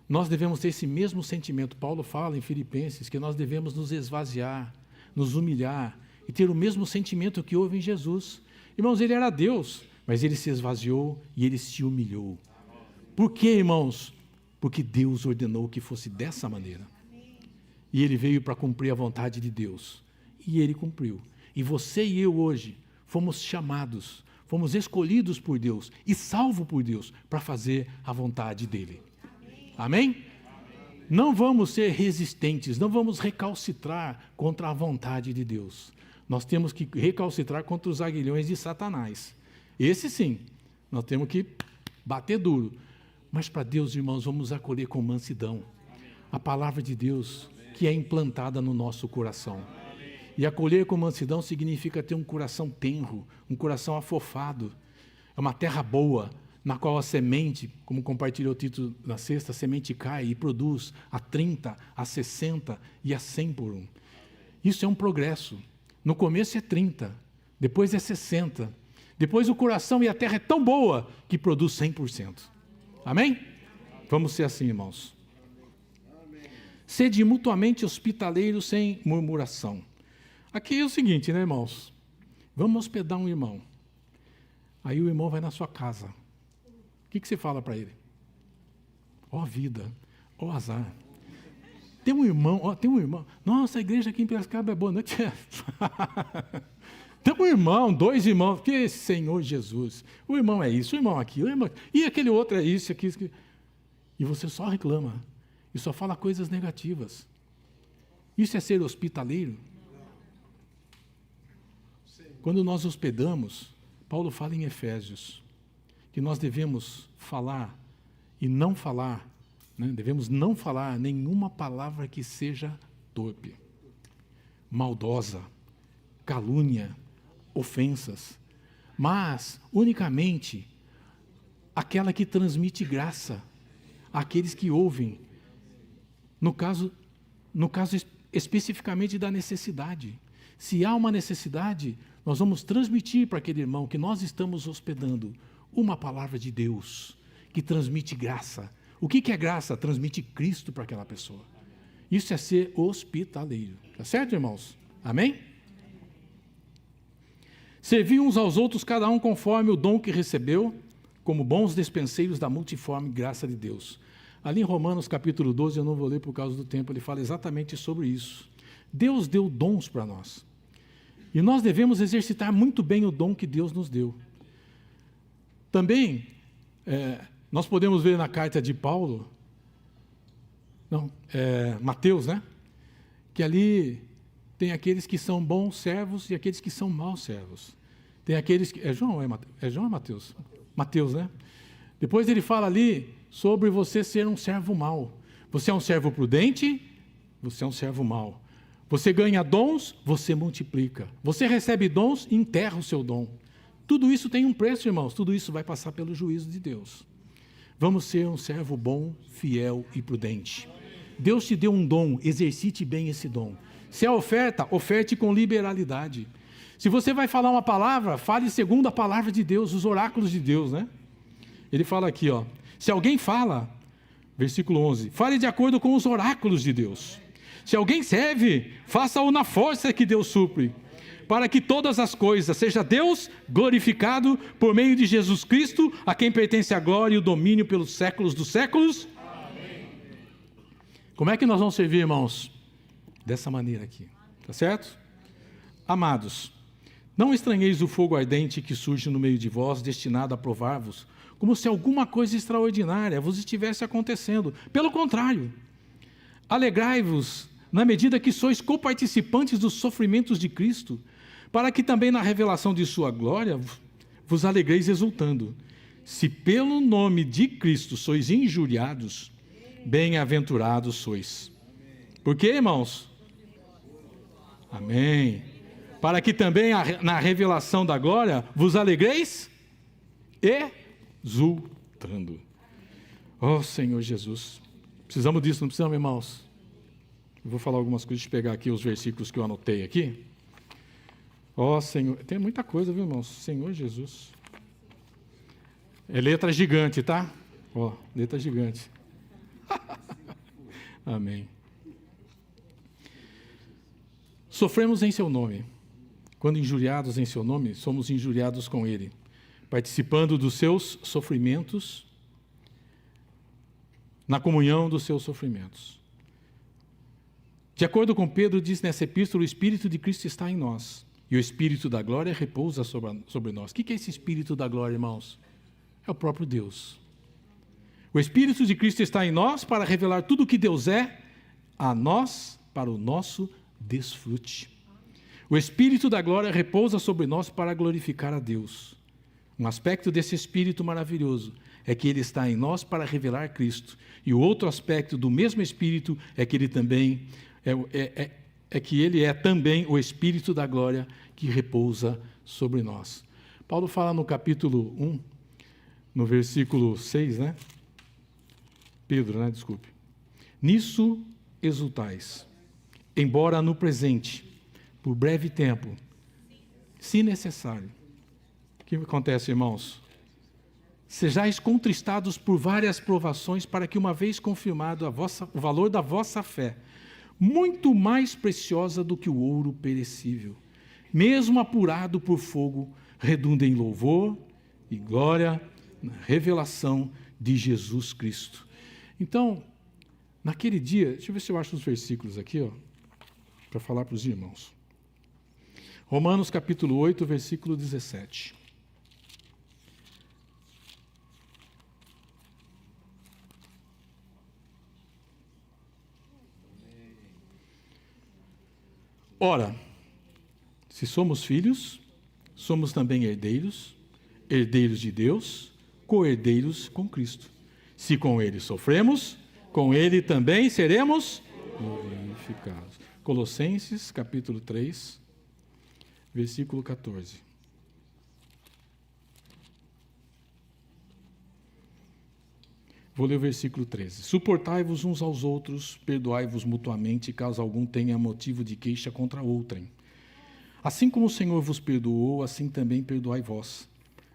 Nós devemos ter esse mesmo sentimento. Paulo fala em Filipenses que nós devemos nos esvaziar, nos humilhar e ter o mesmo sentimento que houve em Jesus. Irmãos, ele era Deus, mas ele se esvaziou e ele se humilhou. Por quê, irmãos? Porque Deus ordenou que fosse dessa maneira. E ele veio para cumprir a vontade de Deus. E ele cumpriu. E você e eu hoje fomos chamados, fomos escolhidos por Deus e salvos por Deus para fazer a vontade dele. Amém? Não vamos ser resistentes, não vamos recalcitrar contra a vontade de Deus. Nós temos que recalcitrar contra os aguilhões de Satanás. Esse sim, nós temos que bater duro. Mas para Deus, irmãos, vamos acolher com mansidão a palavra de Deus que é implantada no nosso coração. E acolher com mansidão significa ter um coração tenro, um coração afofado. É uma terra boa, na qual a semente, como compartilhou o título na sexta, a semente cai e produz a 30, a 60 e a 100 por um. Isso é um progresso. No começo é 30, depois é 60. Depois o coração e a terra é tão boa que produz 100%. Amém? Vamos ser assim, irmãos. Sede mutuamente hospitaleiros sem murmuração. Aqui é o seguinte, né, irmãos? Vamos hospedar um irmão. Aí o irmão vai na sua casa. O que você fala para ele? Ó vida, ó azar. Tem um irmão. Nossa, a igreja aqui em Piracicaba é boa, não é? Tem um irmão, 2 irmãos, que Senhor Jesus. O irmão é isso, o irmão é aquilo, e aquele outro é isso, aquilo. E você só reclama. E só fala coisas negativas. Isso é ser hospitaleiro? Quando nós hospedamos, Paulo fala em Efésios, que nós devemos falar e não falar, né? Devemos não falar nenhuma palavra que seja torpe, maldosa, calúnia, ofensas, mas unicamente aquela que transmite graça àqueles que ouvem, no caso especificamente da necessidade. Se há uma necessidade, nós vamos transmitir para aquele irmão que nós estamos hospedando uma palavra de Deus que transmite graça. O que é graça? Transmite Cristo para aquela pessoa. Isso é ser hospitaleiro. Tá certo, irmãos? Amém? Servir uns aos outros, cada um conforme o dom que recebeu, como bons despenseiros da multiforme graça de Deus. Ali em Romanos capítulo 12, eu não vou ler por causa do tempo, ele fala exatamente sobre isso. Deus deu dons para nós. E nós devemos exercitar muito bem o dom que Deus nos deu. Também, nós podemos ver na carta de Paulo, Mateus, né? Que ali tem aqueles que são bons servos e aqueles que são maus servos. Tem aqueles que... É João ou Mateus? Mateus, né? Depois ele fala ali sobre você ser um servo mau. Você é um servo prudente, você é um servo mau. Você ganha dons, você multiplica. Você recebe dons, enterra o seu dom. Tudo isso tem um preço, irmãos. Tudo isso vai passar pelo juízo de Deus. Vamos ser um servo bom, fiel e prudente. Deus te deu um dom, exercite bem esse dom. Se é oferta, oferte com liberalidade. Se você vai falar uma palavra, fale segundo a palavra de Deus, os oráculos de Deus, né? Ele fala aqui, se alguém fala, versículo 11, fale de acordo com os oráculos de Deus. Se alguém serve, faça-o na força que Deus supre, para que todas as coisas seja Deus glorificado por meio de Jesus Cristo, a quem pertence a glória e o domínio pelos séculos dos séculos. Amém. Como é que nós vamos servir, irmãos? Dessa maneira aqui, tá certo? Amados, não estranheis o fogo ardente que surge no meio de vós, destinado a provar-vos, como se alguma coisa extraordinária vos estivesse acontecendo. Pelo contrário, alegrai-vos na medida que sois coparticipantes dos sofrimentos de Cristo, para que também na revelação de sua glória vos alegreis exultando. Se pelo nome de Cristo sois injuriados, bem-aventurados sois. Por quê, irmãos? Amém. Para que também na revelação da glória vos alegreis exultando. Oh, Senhor Jesus. Precisamos disso, não precisamos, irmãos? Eu vou falar algumas coisas, deixa eu pegar aqui os versículos que eu anotei aqui. Ó Senhor, tem muita coisa, viu, irmãos? Senhor Jesus. É letra gigante, tá? Ó, letra gigante. Amém. Sofremos em seu nome. Quando injuriados em seu nome, somos injuriados com ele, participando dos seus sofrimentos, na comunhão dos seus sofrimentos. De acordo com Pedro, diz nessa epístola, o Espírito de Cristo está em nós, e o Espírito da glória repousa sobre nós. O que é esse Espírito da glória, irmãos? É o próprio Deus. O Espírito de Cristo está em nós para revelar tudo o que Deus é a nós para o nosso desfrute. O Espírito da glória repousa sobre nós para glorificar a Deus. Um aspecto desse Espírito maravilhoso é que ele está em nós para revelar Cristo. E o outro aspecto do mesmo Espírito é que ele também que ele é também o Espírito da glória que repousa sobre nós. Paulo fala no capítulo 1, no versículo 6, né? Pedro, né? Desculpe. Nisso exultais, embora no presente, por breve tempo, se necessário. O que acontece, irmãos? Sejais contristados por várias provações, para que, uma vez confirmado o valor da vossa fé, muito mais preciosa do que o ouro perecível, mesmo apurado por fogo, redunda em louvor e glória na revelação de Jesus Cristo. Então, naquele dia, deixa eu ver se eu acho os versículos aqui, para falar para os irmãos. Romanos capítulo 8, versículo 17. Ora, se somos filhos, somos também herdeiros, herdeiros de Deus, co-herdeiros com Cristo. Se com Ele sofremos, com Ele também seremos glorificados. Colossenses, capítulo 3, versículo 14. Vou ler o versículo 13. Suportai-vos uns aos outros, perdoai-vos mutuamente, caso algum tenha motivo de queixa contra outrem. Assim como o Senhor vos perdoou, assim também perdoai vós.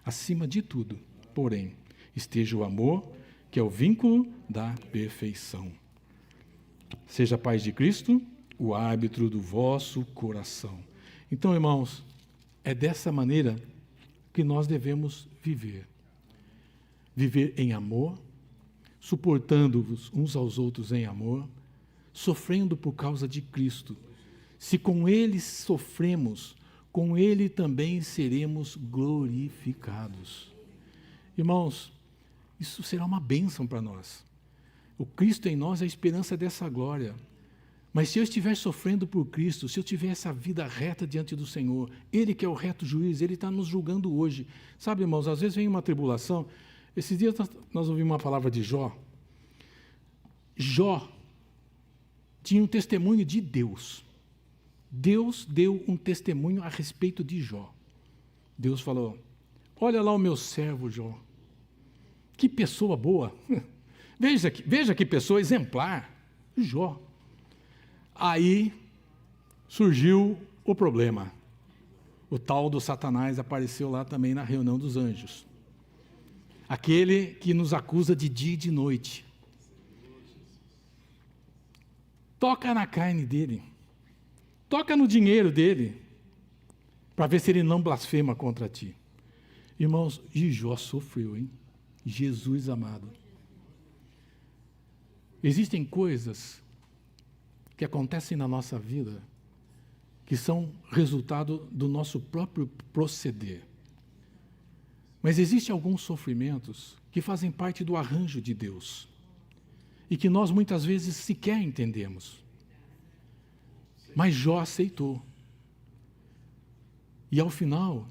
Acima de tudo, porém, esteja o amor, que é o vínculo da perfeição. Seja a paz de Cristo o árbitro do vosso coração. Então, irmãos, é dessa maneira que nós devemos viver. Viver em amor, suportando-vos uns aos outros em amor, sofrendo por causa de Cristo. Se com Ele sofremos, com Ele também seremos glorificados. Irmãos, isso será uma bênção para nós. O Cristo em nós é a esperança dessa glória. Mas se eu estiver sofrendo por Cristo, se eu tiver essa vida reta diante do Senhor, Ele que é o reto juiz, Ele está nos julgando hoje. Sabe, irmãos, às vezes vem uma tribulação. Esses dias nós ouvimos uma palavra de Jó. Jó tinha um testemunho de Deus. Deus deu um testemunho a respeito de Jó. Deus falou: olha lá o meu servo Jó. Que pessoa boa. Veja que pessoa exemplar. Jó. Aí surgiu o problema. O tal do Satanás apareceu lá também na reunião dos anjos. Aquele que nos acusa de dia e de noite. Toca na carne dele. Toca no dinheiro dele. Para ver se ele não blasfema contra ti. Irmãos, e Jó sofreu, hein? Jesus amado. Existem coisas que acontecem na nossa vida que são resultado do nosso próprio proceder. Mas existem alguns sofrimentos que fazem parte do arranjo de Deus e que nós muitas vezes sequer entendemos. Mas Jó aceitou. E ao final,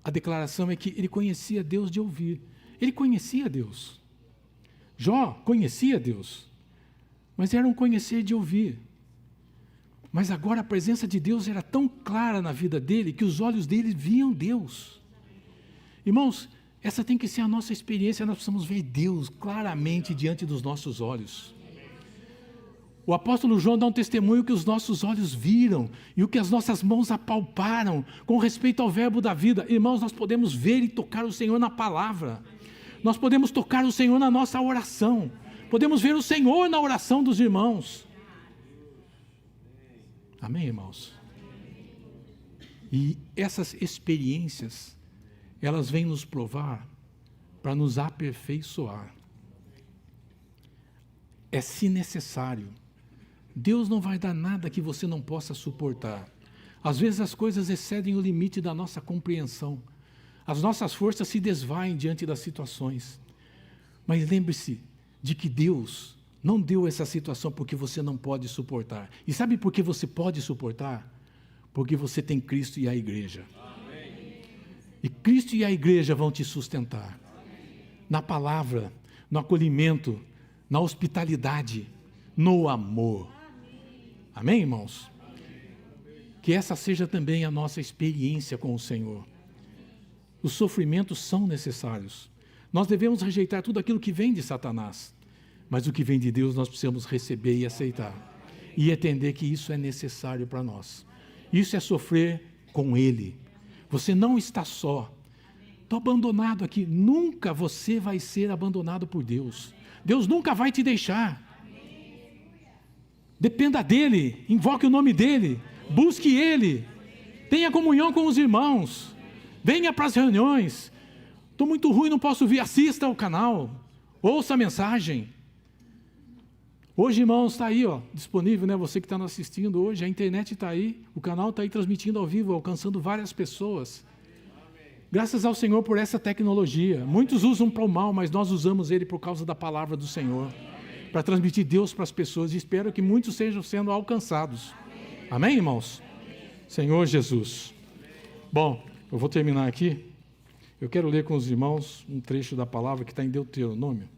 a declaração é que ele conhecia Deus de ouvir. Ele conhecia Deus. Jó conhecia Deus, mas era um conhecer de ouvir. Mas agora a presença de Deus era tão clara na vida dele que os olhos dele viam Deus. Irmãos, essa tem que ser a nossa experiência, nós precisamos ver Deus claramente diante dos nossos olhos. O apóstolo João dá um testemunho que os nossos olhos viram e o que as nossas mãos apalparam com respeito ao verbo da vida. Irmãos, nós podemos ver e tocar o Senhor na palavra. Nós podemos tocar o Senhor na nossa oração. Podemos ver o Senhor na oração dos irmãos. Amém, irmãos? E essas experiências, elas vêm nos provar para nos aperfeiçoar. É se necessário. Deus não vai dar nada que você não possa suportar. Às vezes as coisas excedem o limite da nossa compreensão. As nossas forças se desvaem diante das situações. Mas lembre-se de que Deus não deu essa situação porque você não pode suportar. E sabe por que você pode suportar? Porque você tem Cristo e a igreja. Amém. E Cristo e a igreja vão te sustentar. Amém. Na palavra, no acolhimento, na hospitalidade, no amor. Amém, irmãos? Que essa seja também a nossa experiência com o Senhor. Os sofrimentos são necessários. Nós devemos rejeitar tudo aquilo que vem de Satanás. Mas o que vem de Deus nós precisamos receber e aceitar. E entender que isso é necessário para nós. Isso é sofrer com Ele. Você não está só. Estou abandonado aqui. Nunca você vai ser abandonado por Deus. Deus nunca vai te deixar. Dependa dEle, invoque o nome dEle, busque Ele, tenha comunhão com os irmãos, venha para as reuniões. Estou muito ruim, não posso vir, assista ao canal, ouça a mensagem. Hoje, irmãos, está aí, disponível, né? Você que está nos assistindo hoje, a internet está aí, o canal está aí transmitindo ao vivo, alcançando várias pessoas. Graças ao Senhor por essa tecnologia. Muitos usam para o mal, mas nós usamos ele por causa da palavra do Senhor, para transmitir Deus para as pessoas, e espero que muitos estejam sendo alcançados. Amém, irmãos? Senhor Jesus. Bom, eu vou terminar aqui. Eu quero ler com os irmãos um trecho da palavra que está em Deuteronômio.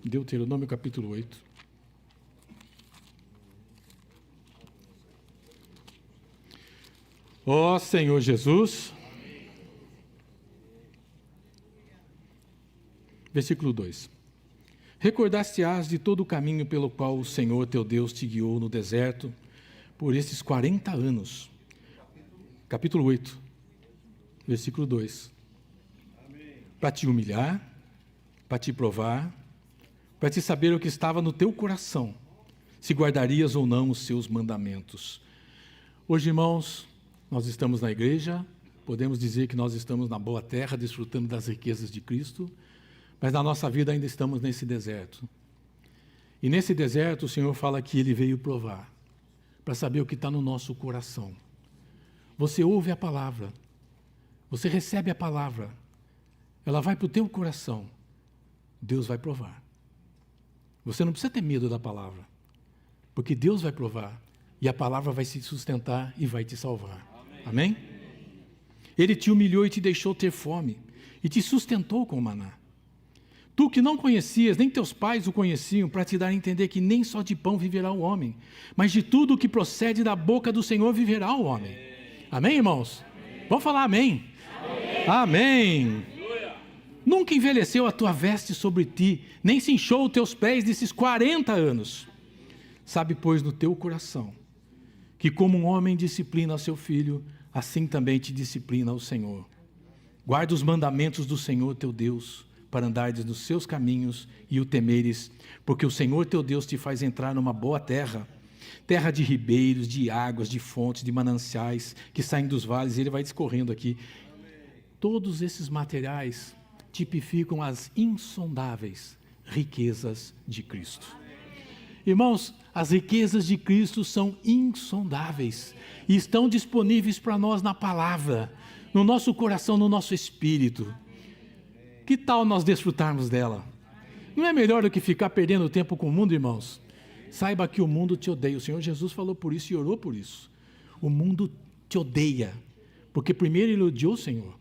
Deuteronômio capítulo 8. Ó Senhor Jesus. Versículo 2. Recordaste-ás de todo o caminho pelo qual o Senhor teu Deus te guiou no deserto por esses 40 anos. Capítulo 8, versículo 2. Para te humilhar, para te provar, para te saber o que estava no teu coração, se guardarias ou não os seus mandamentos. Hoje, irmãos, nós estamos na igreja, podemos dizer que nós estamos na boa terra, desfrutando das riquezas de Cristo, mas na nossa vida ainda estamos nesse deserto. E nesse deserto o Senhor fala que Ele veio provar, para saber o que está no nosso coração. Você ouve a palavra, você recebe a palavra, ela vai para o teu coração, Deus vai provar. Você não precisa ter medo da palavra, porque Deus vai provar, e a palavra vai se sustentar e vai te salvar. Amém? Ele te humilhou e te deixou ter fome, e te sustentou com o maná. Tu que não conhecias, nem teus pais o conheciam, para te dar a entender que nem só de pão viverá o homem, mas de tudo o que procede da boca do Senhor viverá o homem. Amém, irmãos? Vamos falar amém? Amém. Nunca envelheceu a tua veste sobre ti, nem se inchou os teus pés nesses 40 anos. Sabe, pois, no teu coração, que como um homem disciplina o seu filho, assim também te disciplina o Senhor. Guarda os mandamentos do Senhor teu Deus, para andares nos seus caminhos e o temeres, porque o Senhor teu Deus te faz entrar numa boa terra, terra de ribeiros, de águas, de fontes, de mananciais, que saem dos vales, e ele vai discorrendo aqui. Todos esses materiais tipificam as insondáveis riquezas de Cristo. Irmãos, as riquezas de Cristo são insondáveis, e estão disponíveis para nós na palavra, no nosso coração, no nosso espírito. Que tal nós desfrutarmos dela? Não é melhor do que ficar perdendo tempo com o mundo, irmãos? Saiba que o mundo te odeia. O Senhor Jesus falou por isso e orou por isso. O mundo te odeia, porque primeiro ele odiou o Senhor,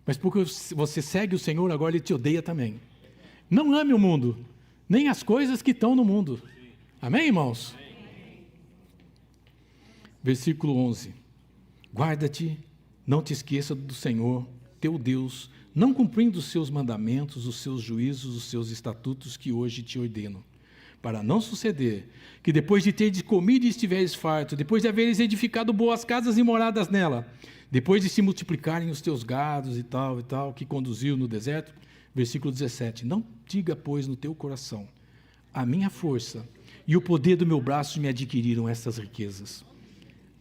mas porque você segue o Senhor, agora ele te odeia também. Não ame o mundo, nem as coisas que estão no mundo. Amém, irmãos? Versículo 11. Guarda-te, não te esqueça do Senhor, teu Deus, não cumprindo os seus mandamentos, os seus juízos, os seus estatutos que hoje te ordeno, para não suceder que depois de teres comido e estiveres farto, depois de haveres edificado boas casas e moradas nela, depois de se multiplicarem os teus gados e tal, que conduziu no deserto, versículo 17, não diga, pois, no teu coração, a minha força e o poder do meu braço me adquiriram estas riquezas.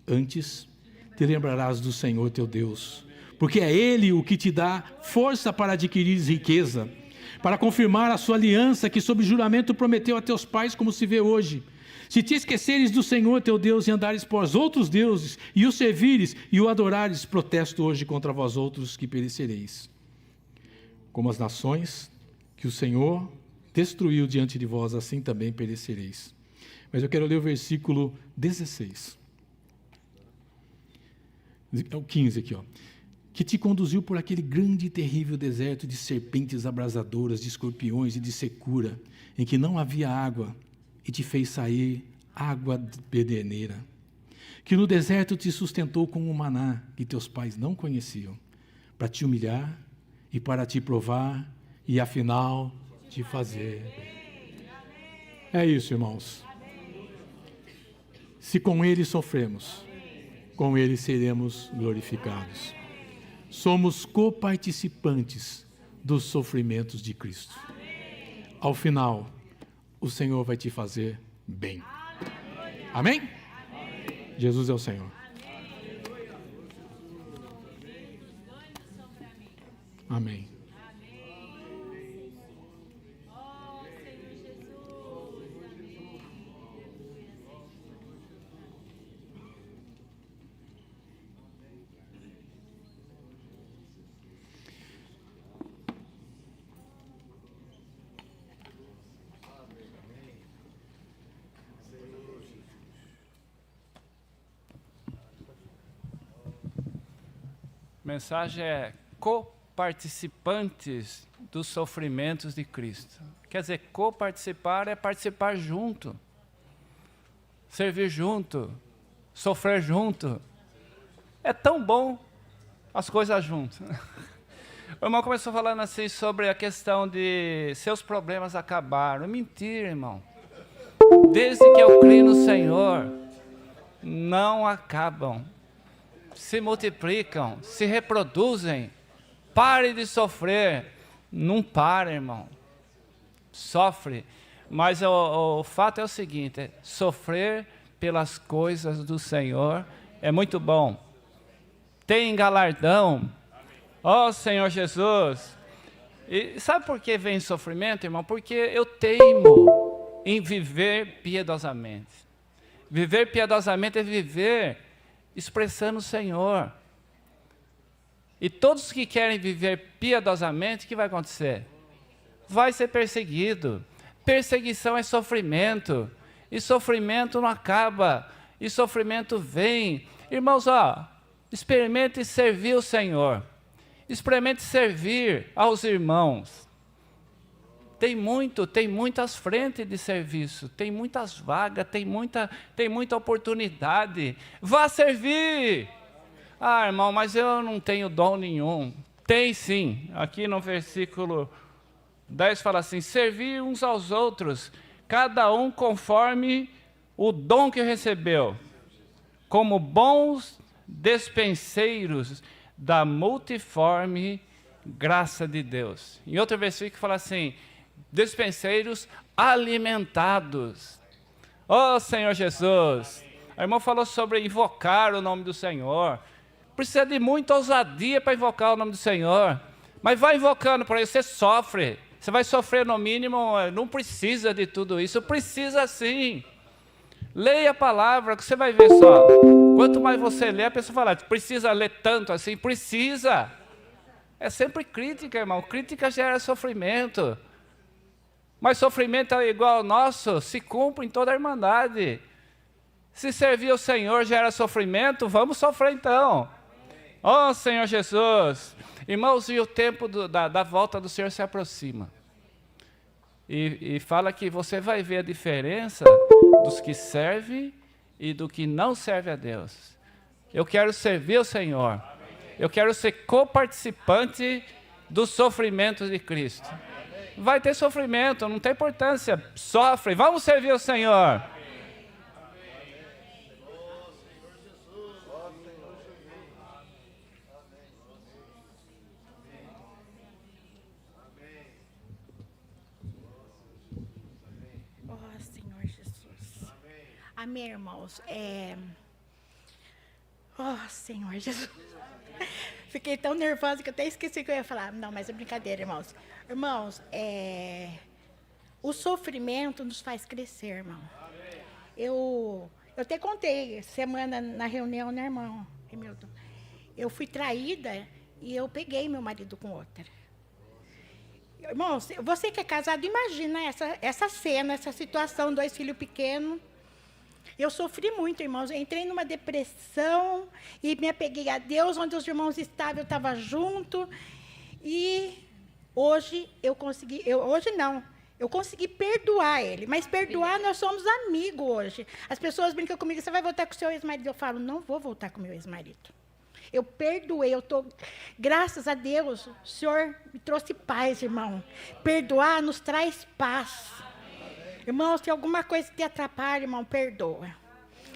Antes, te lembrarás do Senhor teu Deus, porque é Ele o que te dá força para adquirir riqueza, para confirmar a sua aliança que sob juramento prometeu a teus pais, como se vê hoje. Se te esqueceres do Senhor teu Deus e andares pós outros deuses, e o servires e o adorares, protesto hoje contra vós outros que perecereis. Como as nações que o Senhor destruiu diante de vós, assim também perecereis. Mas eu quero ler o versículo 16. É o 15 aqui, que te conduziu por aquele grande e terrível deserto de serpentes abrasadoras, de escorpiões e de secura, em que não havia água, e te fez sair água de pederneira, que no deserto te sustentou com o maná, que teus pais não conheciam, para te humilhar e para te provar, e afinal te fazer. É isso, irmãos. Se com Ele sofremos, com Ele seremos glorificados. Somos coparticipantes dos sofrimentos de Cristo. ao final, o Senhor vai te fazer bem. Amém? Jesus é o Senhor. Amém. A mensagem é coparticipantes dos sofrimentos de Cristo. Quer dizer, coparticipar é participar junto, servir junto, sofrer junto. É tão bom as coisas juntas. O irmão começou falando assim sobre a questão de seus problemas acabaram. É mentira, irmão. Desde que eu criei no Senhor, não acabam. Se multiplicam, se reproduzem. Pare de sofrer. Não para, irmão. Sofre. Mas o fato é o seguinte, sofrer pelas coisas do Senhor é muito bom. Tem galardão. Ó Senhor Jesus. E sabe por que vem sofrimento, irmão? Porque eu teimo em viver piedosamente. Viver piedosamente é viver expressando o Senhor. E todos que querem viver piedosamente, o que vai acontecer? Vai ser perseguido. Perseguição é sofrimento. E sofrimento não acaba. E sofrimento vem. Irmãos, experimente servir o Senhor. Experimente servir aos irmãos. Tem muitas frentes de serviço, tem muitas vagas, tem muita oportunidade. Vá servir! Ah, irmão, mas eu não tenho dom nenhum. Tem sim. Aqui no versículo 10 fala assim, servir uns aos outros, cada um conforme o dom que recebeu, como bons despenseiros da multiforme graça de Deus. Em outro versículo fala assim, despenseiros alimentados. Ó Senhor Jesus, a irmã falou sobre invocar o nome do Senhor. Precisa de muita ousadia para invocar o nome do Senhor. Mas vai invocando, por aí você sofre. Você vai sofrer no mínimo, não precisa de tudo isso. Precisa sim. Leia a palavra, que você vai ver só. Quanto mais você lê, a pessoa fala, precisa ler tanto assim? Precisa. É sempre crítica, irmão. Crítica gera sofrimento. Mas sofrimento é igual ao nosso, se cumpre em toda a irmandade. Se servir ao Senhor gera sofrimento, vamos sofrer então. Ó Senhor Jesus. Irmãos, e o tempo da volta do Senhor se aproxima. E fala que você vai ver a diferença dos que servem e do que não serve a Deus. Eu quero servir ao Senhor. Eu quero ser coparticipante dos sofrimentos de Cristo. Vai ter sofrimento, não tem importância. Sofre, vamos servir ao Senhor. Amém, irmãos. Senhor Jesus. Fiquei tão nervosa que eu até esqueci que eu ia falar. Não, mas é brincadeira, irmãos. Irmãos, o sofrimento nos faz crescer, irmão. Eu até contei semana na reunião, né, irmão? Hamilton. Eu fui traída e eu peguei meu marido com outra. Irmãos, você que é casado, imagina essa cena, essa situação, 2 filhos pequenos. Eu sofri muito, irmãos. Eu entrei numa depressão e me apeguei a Deus, onde os irmãos estavam, eu estava junto. E hoje eu consegui, eu consegui perdoar ele. Mas perdoar, nós somos amigos hoje. As pessoas brincam comigo, você vai voltar com o seu ex-marido? Eu falo, não vou voltar com o meu ex-marido. Eu perdoei, graças a Deus, o Senhor me trouxe paz, irmão. Perdoar nos traz paz. Irmão, se alguma coisa te atrapalha, irmão, perdoa.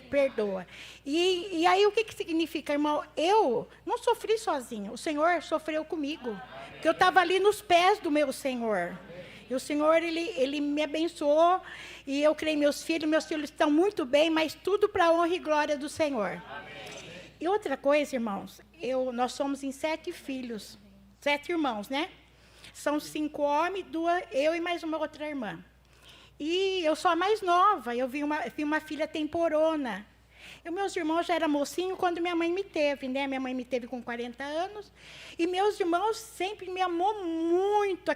Perdoa. E aí, o que significa, irmão? Eu não sofri sozinho. O Senhor sofreu comigo. Porque eu estava ali nos pés do meu Senhor. E o Senhor, Ele me abençoou, e eu criei meus filhos estão muito bem, mas tudo para a honra e glória do Senhor. E outra coisa, irmãos, nós somos em 7 filhos, 7 irmãos, né? São 5 homens, 2, eu e mais uma outra irmã. E eu sou a mais nova, eu vi uma filha temporona. E meus irmãos já eram mocinhos quando minha mãe me teve, né? Minha mãe me teve com 40 anos. E meus irmãos sempre me amou muito,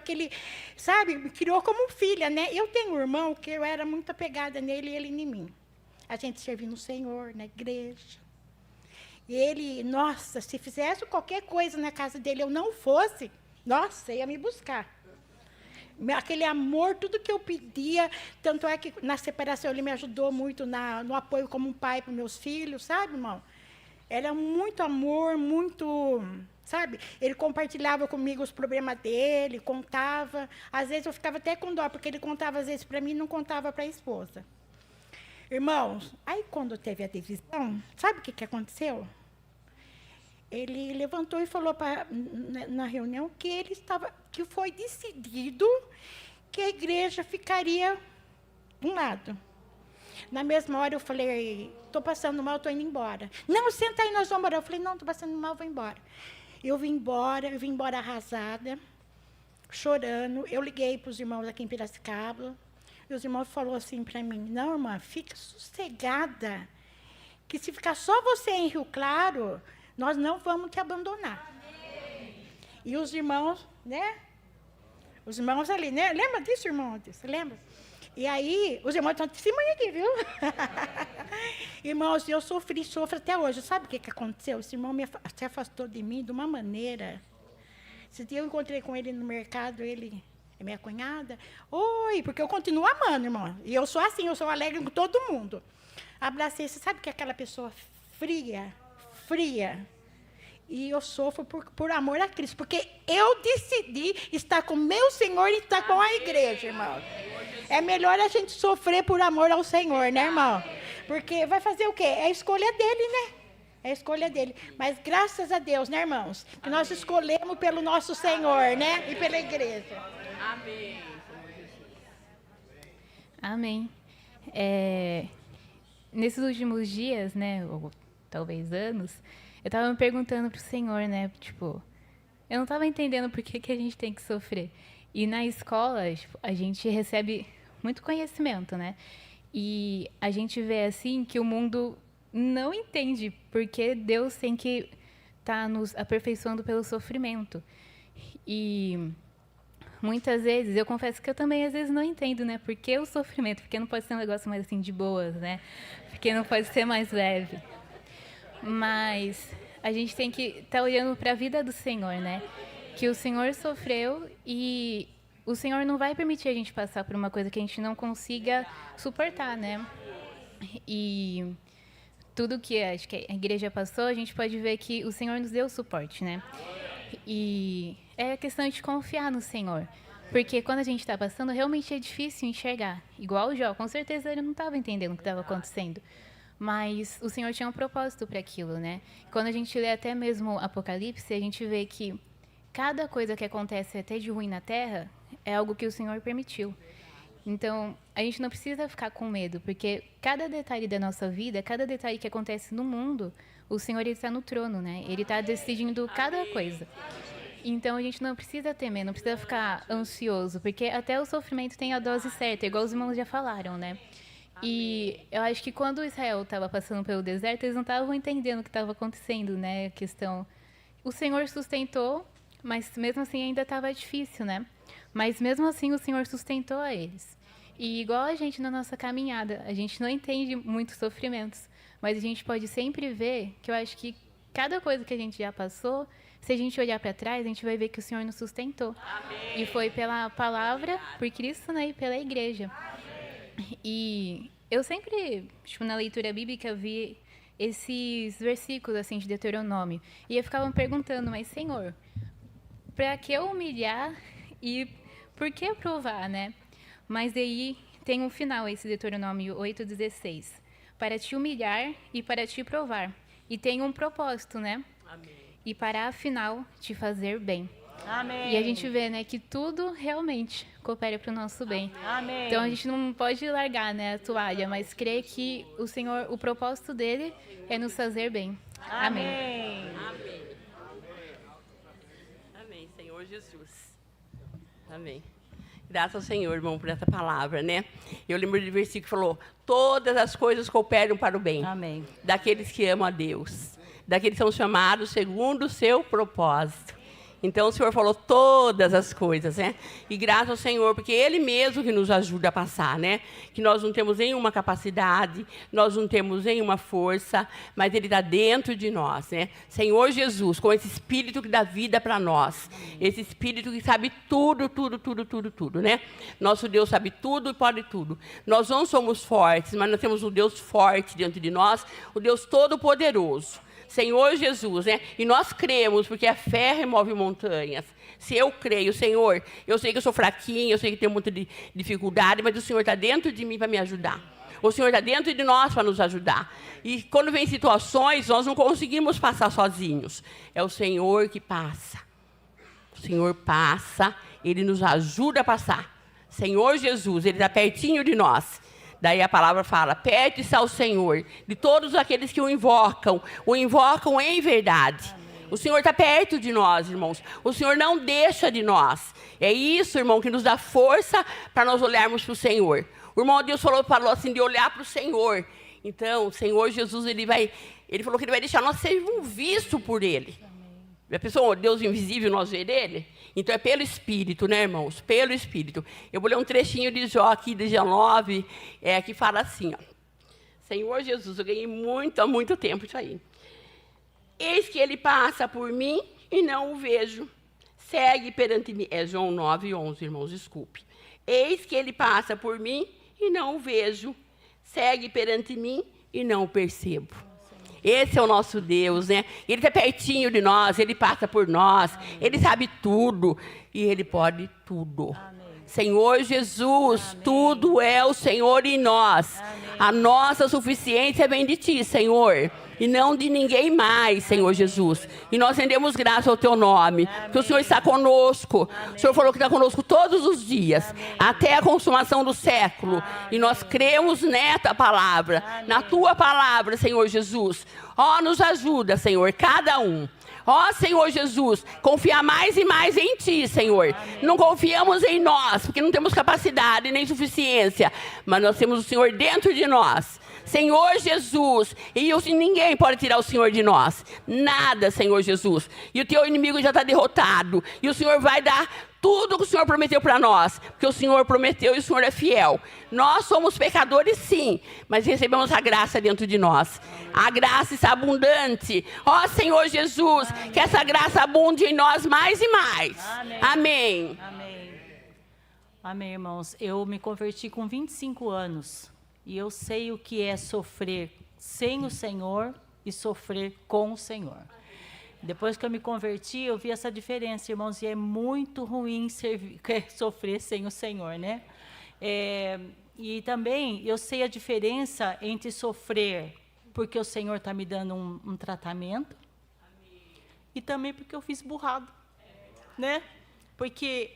sabe, me criou como filha, né? Eu tenho um irmão que eu era muito apegada nele e ele em mim. A gente servia no Senhor, na igreja. E ele, nossa, se fizesse qualquer coisa na casa dele eu não fosse, nossa, ia me buscar. Aquele amor, tudo que eu pedia, tanto é que na separação ele me ajudou muito no apoio como um pai para meus filhos, sabe, irmão? Era muito amor, muito, sabe? Ele compartilhava comigo os problemas dele, contava. Às vezes eu ficava até com dó, porque ele contava às vezes para mim e não contava para a esposa. Irmãos, aí quando teve a divisão, sabe o que aconteceu? Ele levantou e falou na reunião que foi decidido que a igreja ficaria de um lado. Na mesma hora eu falei, estou passando mal, estou indo embora. Não, senta aí, nós vamos embora. Eu falei, não, estou passando mal, vou embora. Eu vim embora arrasada, chorando. Eu liguei para os irmãos aqui em Piracicaba. E os irmãos falaram assim para mim, não, irmã, fica sossegada, que se ficar só você em Rio Claro, nós não vamos te abandonar. Amém. E os irmãos, né? Os irmãos ali, né? Lembra disso, irmão? Você lembra? E aí, os irmãos estão de cima aqui, viu? Irmãos, eu sofro até hoje. Sabe o que aconteceu? Esse irmão se afastou de mim de uma maneira. Esse dia eu encontrei com ele no mercado, ele é minha cunhada. Oi, porque eu continuo amando, irmão. E eu sou assim, eu sou alegre com todo mundo. Abracei, você sabe que é aquela pessoa fria. E eu sofro por amor a Cristo, porque eu decidi estar com meu Senhor e estar com a igreja, irmão. É melhor a gente sofrer por amor ao Senhor, né, irmão? Porque vai fazer o quê? É a escolha dele, né? É a escolha dele. Mas graças a Deus, né, irmãos? Que nós escolhemos pelo nosso Senhor, né? E pela igreja. Amém. Amém. Nesses últimos dias, né, ou talvez anos, eu estava me perguntando para o Senhor, né, tipo, eu não estava entendendo por que a gente tem que sofrer. E na escola, tipo, a gente recebe muito conhecimento, né, e a gente vê, assim, que o mundo não entende porque Deus tem que estar nos aperfeiçoando pelo sofrimento. E muitas vezes, eu confesso que eu também às vezes não entendo, né, por que o sofrimento, porque não pode ser um negócio mais assim de boas, né, porque não pode ser mais leve. Mas a gente tem que estar olhando para a vida do Senhor, né? Que o Senhor sofreu e o Senhor não vai permitir a gente passar por uma coisa que a gente não consiga suportar, né? E tudo que acho que a igreja passou, a gente pode ver que o Senhor nos deu suporte, né? E é a questão de confiar no Senhor. Porque quando a gente está passando, realmente é difícil enxergar. Igual o Jó, com certeza ele não estava entendendo o que estava acontecendo. Mas o Senhor tinha um propósito para aquilo, né? Quando a gente lê até mesmo Apocalipse, a gente vê que cada coisa que acontece até de ruim na Terra é algo que o Senhor permitiu. Então, a gente não precisa ficar com medo, porque cada detalhe da nossa vida, cada detalhe que acontece no mundo, o Senhor está no trono, né? Ele está decidindo cada coisa. Então, a gente não precisa temer, não precisa ficar ansioso, porque até o sofrimento tem a dose certa, igual os irmãos já falaram, né? E eu acho que quando Israel estava passando pelo deserto, eles não estavam entendendo o que estava acontecendo, né? A questão... O Senhor sustentou, mas mesmo assim ainda estava difícil, né? Mas mesmo assim o Senhor sustentou a eles. E igual a gente na nossa caminhada, a gente não entende muitos sofrimentos, mas a gente pode sempre ver que eu acho que cada coisa que a gente já passou, se a gente olhar para trás, a gente vai ver que o Senhor nos sustentou. Amém. E foi pela palavra, por Cristo, né? E pela igreja. E eu sempre, tipo, na leitura bíblica, vi esses versículos assim de Deuteronômio. E eu ficava me perguntando, mas Senhor, para que eu humilhar e por que provar, né? Mas daí tem um final, esse Deuteronômio 8,16. Para te humilhar e para te provar. E tem um propósito, né? Amém. E para, afinal, te fazer bem. Amém. E a gente vê, né, que tudo realmente coopera para o nosso bem. Amém. Então a gente não pode largar, né, a toalha, mas crer que o Senhor, o propósito dele é nos fazer bem. Amém. Amém. Amém. Amém, Senhor Jesus. Amém. Graças ao Senhor, irmão, por essa palavra, né? Eu lembro do versículo que falou: todas as coisas cooperam para o bem. Amém. Daqueles que amam a Deus, daqueles que são chamados segundo o seu propósito. Então, o Senhor falou todas as coisas, né? E graças ao Senhor, porque Ele mesmo que nos ajuda a passar, né? Que nós não temos nenhuma capacidade, nós não temos nenhuma força, mas Ele está dentro de nós, né? Senhor Jesus, com esse Espírito que dá vida para nós, esse Espírito que sabe tudo, tudo, tudo, tudo, tudo, né? Nosso Deus sabe tudo e pode tudo. Nós não somos fortes, mas nós temos um Deus forte dentro de nós, o Deus Todo-Poderoso. Senhor Jesus, né? E nós cremos, porque a fé remove montanhas. Se eu creio, Senhor, eu sei que eu sou fraquinha, eu sei que tenho muita dificuldade, mas o Senhor está dentro de mim para me ajudar. O Senhor está dentro de nós para nos ajudar. E quando vem situações, nós não conseguimos passar sozinhos. É o Senhor que passa. O Senhor passa, Ele nos ajuda a passar. Senhor Jesus, Ele está pertinho de nós. Daí a palavra fala: perto está o Senhor, de todos aqueles que o invocam em verdade. Amém. O Senhor está perto de nós, irmãos. O Senhor não deixa de nós. É isso, irmão, que nos dá força para nós olharmos para o Senhor. O irmão Deus falou assim, de olhar para o Senhor. Então, o Senhor Jesus, Ele falou que Ele vai deixar nós sermos vistos por Ele. A pessoa, Deus invisível, nós ver Ele? Então é pelo Espírito, né, irmãos? Pelo Espírito. Eu vou ler um trechinho de Jó aqui, de Jó 9, que fala assim, ó. Senhor Jesus, eu ganhei há muito tempo isso aí. Eis que Ele passa por mim e não o vejo. Segue perante mim. É João 9, 11, irmãos, desculpe. Eis que Ele passa por mim e não o vejo. Segue perante mim e não o percebo. Esse é o nosso Deus, né? Ele está pertinho de nós, Ele passa por nós, amém. Ele sabe tudo e Ele pode tudo. Amém. Senhor Jesus, amém. Tudo é o Senhor em nós. Amém. A nossa suficiência vem de Ti, Senhor, e não de ninguém mais, Senhor Jesus. E nós rendemos graça ao Teu nome, amém. Porque o Senhor está conosco. Amém. O Senhor falou que está conosco todos os dias, amém. Até a consumação do século. Amém. E nós cremos nesta palavra, amém. Na Tua palavra, Senhor Jesus. Ó, nos ajuda, Senhor, cada um. Ó, Senhor Jesus, confiar mais e mais em Ti, Senhor. Amém. Não confiamos em nós, porque não temos capacidade nem suficiência, mas nós temos o Senhor dentro de nós. Senhor Jesus, e ninguém pode tirar o Senhor de nós. Nada, Senhor Jesus. E o Teu inimigo já está derrotado. E o Senhor vai dar tudo que o Senhor prometeu para nós, porque o Senhor prometeu e o Senhor é fiel. Nós somos pecadores, sim, mas recebemos a graça dentro de nós. A graça está abundante. Ó Senhor Jesus, amém. Que essa graça abunde em nós mais e mais. Amém. Amém. Amém. Amém, irmãos. Eu me converti com 25 anos e eu sei o que é sofrer sem o Senhor e sofrer com o Senhor. Depois que eu me converti, eu vi essa diferença, irmãos, e é muito ruim sofrer sem o Senhor, né? E também eu sei a diferença entre sofrer porque o Senhor está me dando um tratamento, amém. E também porque eu fiz burrado, né? Porque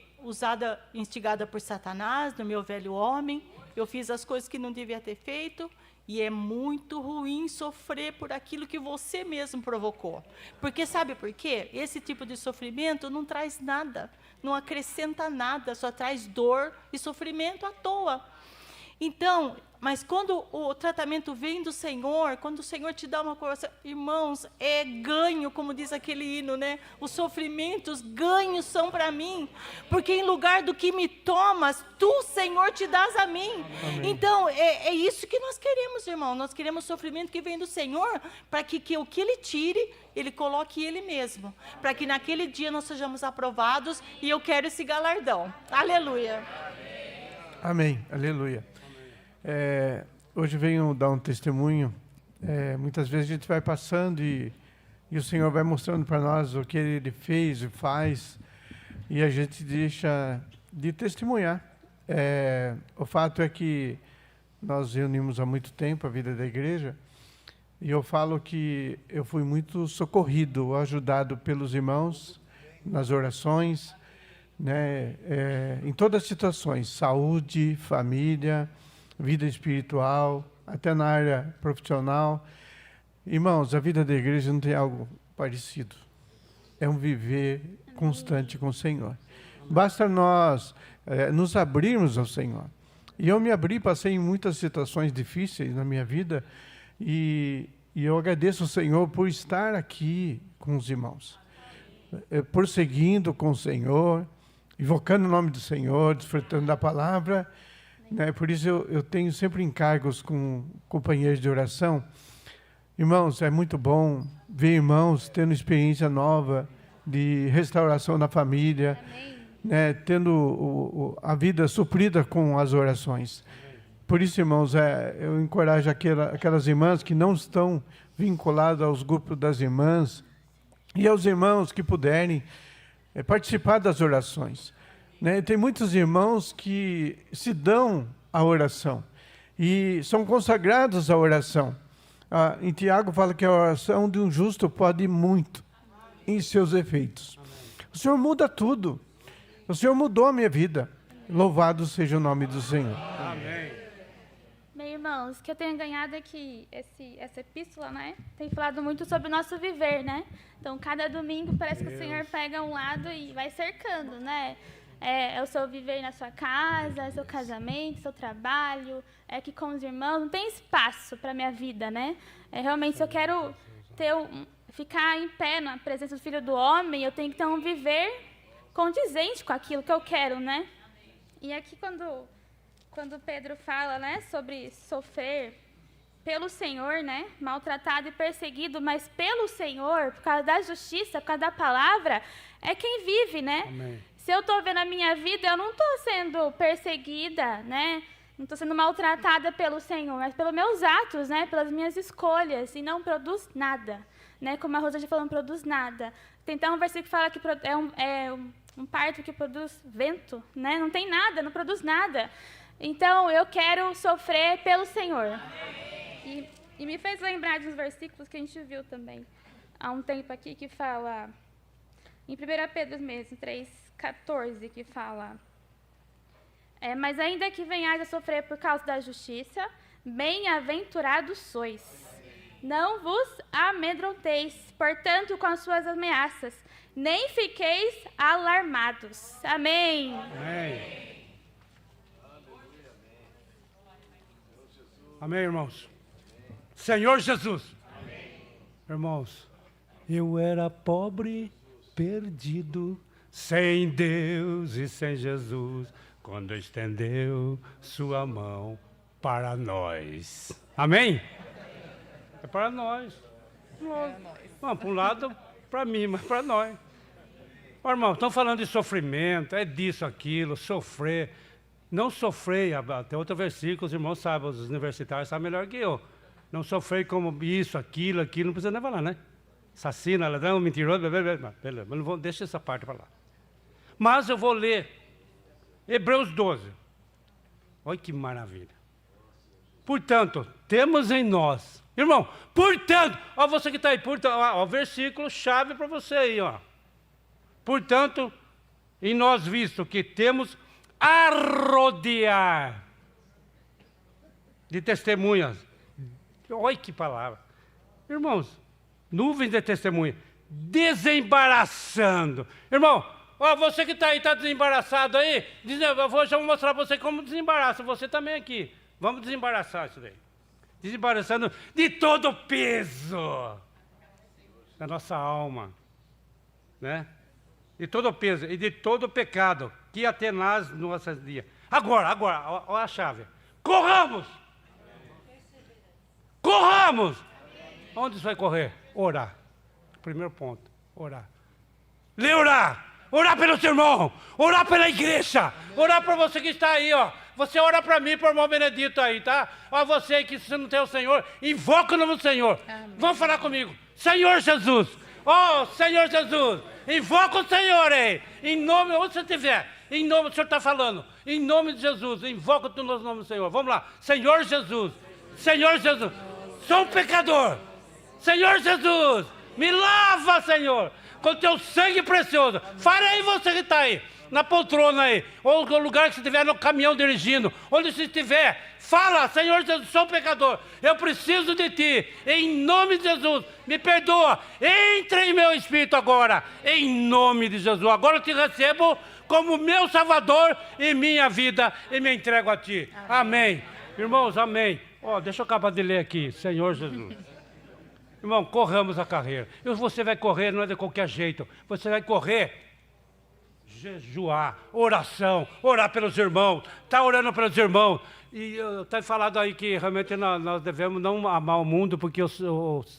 instigada por Satanás, no meu velho homem, eu fiz as coisas que não devia ter feito. E é muito ruim sofrer por aquilo que você mesmo provocou. Porque sabe por quê? Esse tipo de sofrimento não traz nada, não acrescenta nada, só traz dor e sofrimento à toa. Então, mas quando o tratamento vem do Senhor, quando o Senhor te dá uma coisa, irmãos, é ganho, como diz aquele hino, né? Os sofrimentos, ganhos são para mim, porque em lugar do que me tomas, tu, Senhor, te dás a mim. Amém. Então, é isso que nós queremos, irmão. Nós queremos sofrimento que vem do Senhor, para que o que Ele tire, Ele coloque Ele mesmo, para que naquele dia nós sejamos aprovados, e eu quero esse galardão. Aleluia. Amém. Aleluia. Hoje venho dar um testemunho. Muitas vezes a gente vai passando e o Senhor vai mostrando para nós o que Ele fez e faz, e a gente deixa de testemunhar. O fato é que nós reunimos há muito tempo a vida da igreja, e eu falo que eu fui muito socorrido, ajudado pelos irmãos nas orações, né? Em todas as situações, saúde, família, vida espiritual, até na área profissional. Irmãos, a vida da igreja não tem algo parecido. É um viver constante com o Senhor. Basta nós nos abrirmos ao Senhor. E eu me abri, passei em muitas situações difíceis na minha vida, e eu agradeço ao Senhor por estar aqui com os irmãos, prosseguindo com o Senhor, invocando o nome do Senhor, desfrutando da palavra, né? Por isso eu tenho sempre encargos com companheiros de oração. Irmãos, é muito bom ver irmãos tendo experiência nova de restauração na família, né? Tendo a vida suprida com as orações. Por isso, irmãos, eu encorajo aquelas irmãs que não estão vinculadas aos grupos das irmãs e aos irmãos que puderem participar das orações, né? Tem muitos irmãos que se dão à oração e são consagrados à oração. Em Tiago fala que a oração de um justo pode muito em seus efeitos. O Senhor muda tudo. O Senhor mudou a minha vida. Louvado seja o nome do Senhor. Amém. Bem, irmãos, que eu tenho ganhado é que essa epístola, né, tem falado muito sobre o nosso viver, né? Então, cada domingo parece que o Senhor pega um lado e vai cercando, né? É o seu viver na sua casa, é o seu casamento, seu trabalho, é aqui com os irmãos. Não tem espaço para a minha vida, né? Realmente, se eu quero ficar em pé na presença do Filho do Homem, eu tenho que ter um viver condizente com aquilo que eu quero, né? E aqui, quando Pedro fala, né, sobre sofrer pelo Senhor, né, maltratado e perseguido, mas pelo Senhor, por causa da justiça, por causa da palavra, é quem vive, né? Amém. Se eu estou vendo a minha vida, eu não estou sendo perseguida, né? Não estou sendo maltratada pelo Senhor, mas pelos meus atos, né? Pelas minhas escolhas, e não produz nada, né? Como a Rosa já falou, não produz nada. Tem até um versículo que fala que um parto que produz vento, né? Não tem nada, não produz nada. Então, eu quero sofrer pelo Senhor. E me fez lembrar de uns versículos que a gente viu também há um tempo aqui, que fala, em 1 Pedro mesmo, 3,14, que fala, mas ainda que venhais a sofrer por causa da justiça, bem-aventurados sois. Não vos amedronteis, portanto, com as suas ameaças, nem fiqueis alarmados. Amém. Amém. Amém, irmãos. Senhor Jesus. Amém. Irmãos, eu era pobre, perdido, sem Deus e sem Jesus, quando estendeu sua mão para nós. Amém? É para nós. Não, para um lado, para mim, mas para nós. Ó, irmão, estão falando de sofrimento, é disso, aquilo, sofrer. Não sofrei, até outro versículo, os irmãos sabem, os universitários sabem melhor que eu. Não sofrei como isso, aquilo, não precisa nem falar, né? Assassino, ladrão, mentiroso, beleza, mas não vou, deixa essa parte para lá. Mas eu vou ler Hebreus 12. Olha que maravilha. Portanto, temos em nós, irmão, portanto, ó, você que está aí, portanto, ó, versículo chave para você aí, ó. Portanto, em nós visto que temos a rodear de testemunhas. Olha que palavra. Irmãos, nuvens de testemunha, desembaraçando. Irmão, ó, você que está aí, está desembaraçado aí, eu vou mostrar para você como desembaraça, você também aqui. Vamos desembaraçar isso daí. Desembaraçando de todo o peso da nossa alma, né? De todo o peso e de todo o pecado que atenaz nos nossos dias. Agora, olha a chave. Corramos! Corramos! Onde você vai correr? Orar. Primeiro ponto, orar. Orar! Orar pelo seu irmão, orar pela igreja, orar para você que está aí, ó. Você ora para mim, para o irmão Benedito aí, tá? Ó, você que se não tem o Senhor, invoca o nome do Senhor. Amém. Vamos falar comigo. Senhor Jesus, ó, Senhor Jesus, invoca o Senhor aí, em nome, onde você estiver, em nome, o Senhor está falando, em nome de Jesus, invoca o nome do Senhor. Vamos lá, Senhor Jesus, sou um pecador, Senhor Jesus, me lava, Senhor, com o teu sangue precioso. Fale aí você que está aí, na poltrona aí, ou no lugar que você estiver no caminhão dirigindo, onde você estiver, fala, Senhor Jesus, sou pecador, eu preciso de Ti, em nome de Jesus, me perdoa, entre em meu espírito agora, em nome de Jesus, agora eu Te recebo como meu Salvador em minha vida e me entrego a Ti. Amém. Irmãos, amém. Deixa eu acabar de ler aqui, Senhor Jesus. Irmão, corramos a carreira. E você vai correr, não é de qualquer jeito. Você vai correr, jejuar, oração, orar pelos irmãos. Está orando pelos irmãos. E está falado aí que realmente nós devemos não amar o mundo porque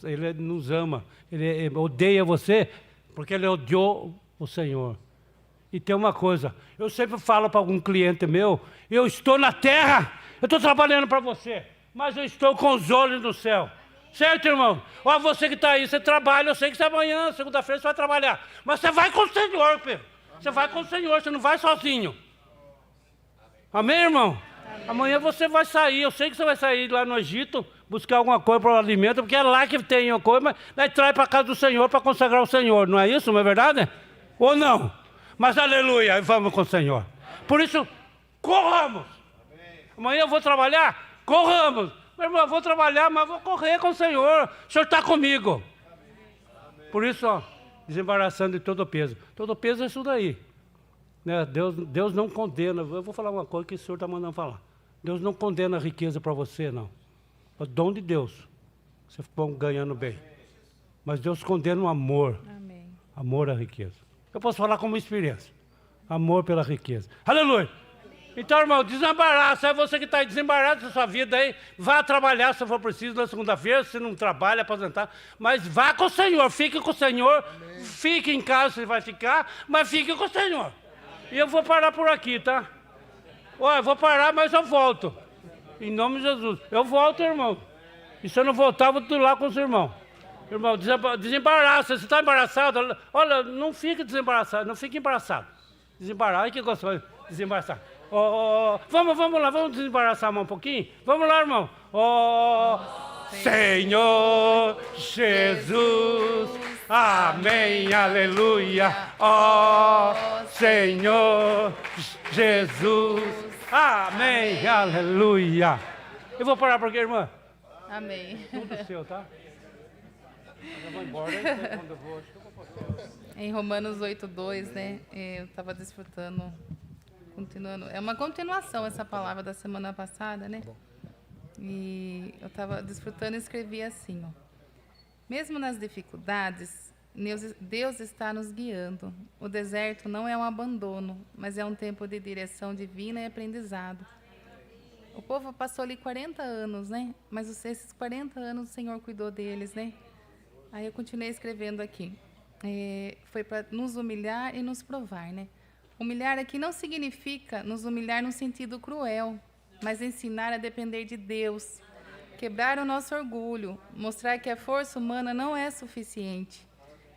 ele nos ama. Ele odeia você porque ele odiou o Senhor. E tem uma coisa, eu sempre falo para algum cliente meu, eu estou na terra, eu estou trabalhando para você, mas eu estou com os olhos no céu. Certo, irmão? Você que está aí, você trabalha, eu sei que amanhã, segunda-feira, você vai trabalhar. Mas você vai com o Senhor, Pedro. Você vai com o Senhor, você não vai sozinho. Amém, irmão? Amém. Amanhã você vai sair, eu sei que você vai sair lá no Egito, buscar alguma coisa para o alimento, porque é lá que tem a coisa, mas daí traz para a casa do Senhor para consagrar o Senhor. Não é isso, não é verdade? Ou não? Mas aleluia, vamos com o Senhor. Por isso, corramos. Amanhã eu vou trabalhar, corramos. Meu irmão, eu vou trabalhar, mas vou correr com o Senhor. O Senhor está comigo. Por isso, desembaraçando de todo o peso. Todo o peso é isso daí. Né? Deus não condena. Eu vou falar uma coisa que o Senhor está mandando falar. Deus não condena a riqueza para você, não. É o dom de Deus. Você ficou ganhando bem. Mas Deus condena o amor. Amém. Amor à riqueza. Eu posso falar como experiência. Amor pela riqueza. Aleluia. Então, irmão, desembaraça. É você que está desembaraçado da sua vida aí. Vá trabalhar se for preciso na segunda-feira, se não trabalha, aposentar. Mas vá com o Senhor, fique com o Senhor. Amém. Fique em casa, você vai ficar, mas fique com o Senhor. Amém. E eu vou parar por aqui, tá? Eu vou parar, mas eu volto. Em nome de Jesus. Eu volto, irmão. E se eu não voltar, eu vou lá com os irmãos. Irmão, desembaraça. Você está embaraçado? Olha, não fique desembaraçado, não fique embaraçado. Desembaraçar, que gostoso, desembaraçar. Vamos lá, vamos desembaraçar a mão um pouquinho? Vamos lá, irmão. Senhor Jesus, amém, aleluia. Senhor Jesus, amém, aleluia. Eu vou parar por aqui, irmã. Amém. Tudo seu, tá? Eu vou embora, quando eu vou, acho que eu vou passar. Em Romanos 8:2, né? Eu estava desfrutando, continuando. É uma continuação essa palavra da semana passada, né? E eu estava desfrutando e escrevi assim, ó. Mesmo nas dificuldades, Deus está nos guiando. O deserto não é um abandono, mas é um tempo de direção divina e aprendizado. O povo passou ali 40 anos, né? Mas esses 40 anos o Senhor cuidou deles, né? Aí eu continuei escrevendo aqui. Foi para nos humilhar e nos provar, né? Humilhar aqui não significa nos humilhar num sentido cruel, mas ensinar a depender de Deus, quebrar o nosso orgulho, mostrar que a força humana não é suficiente.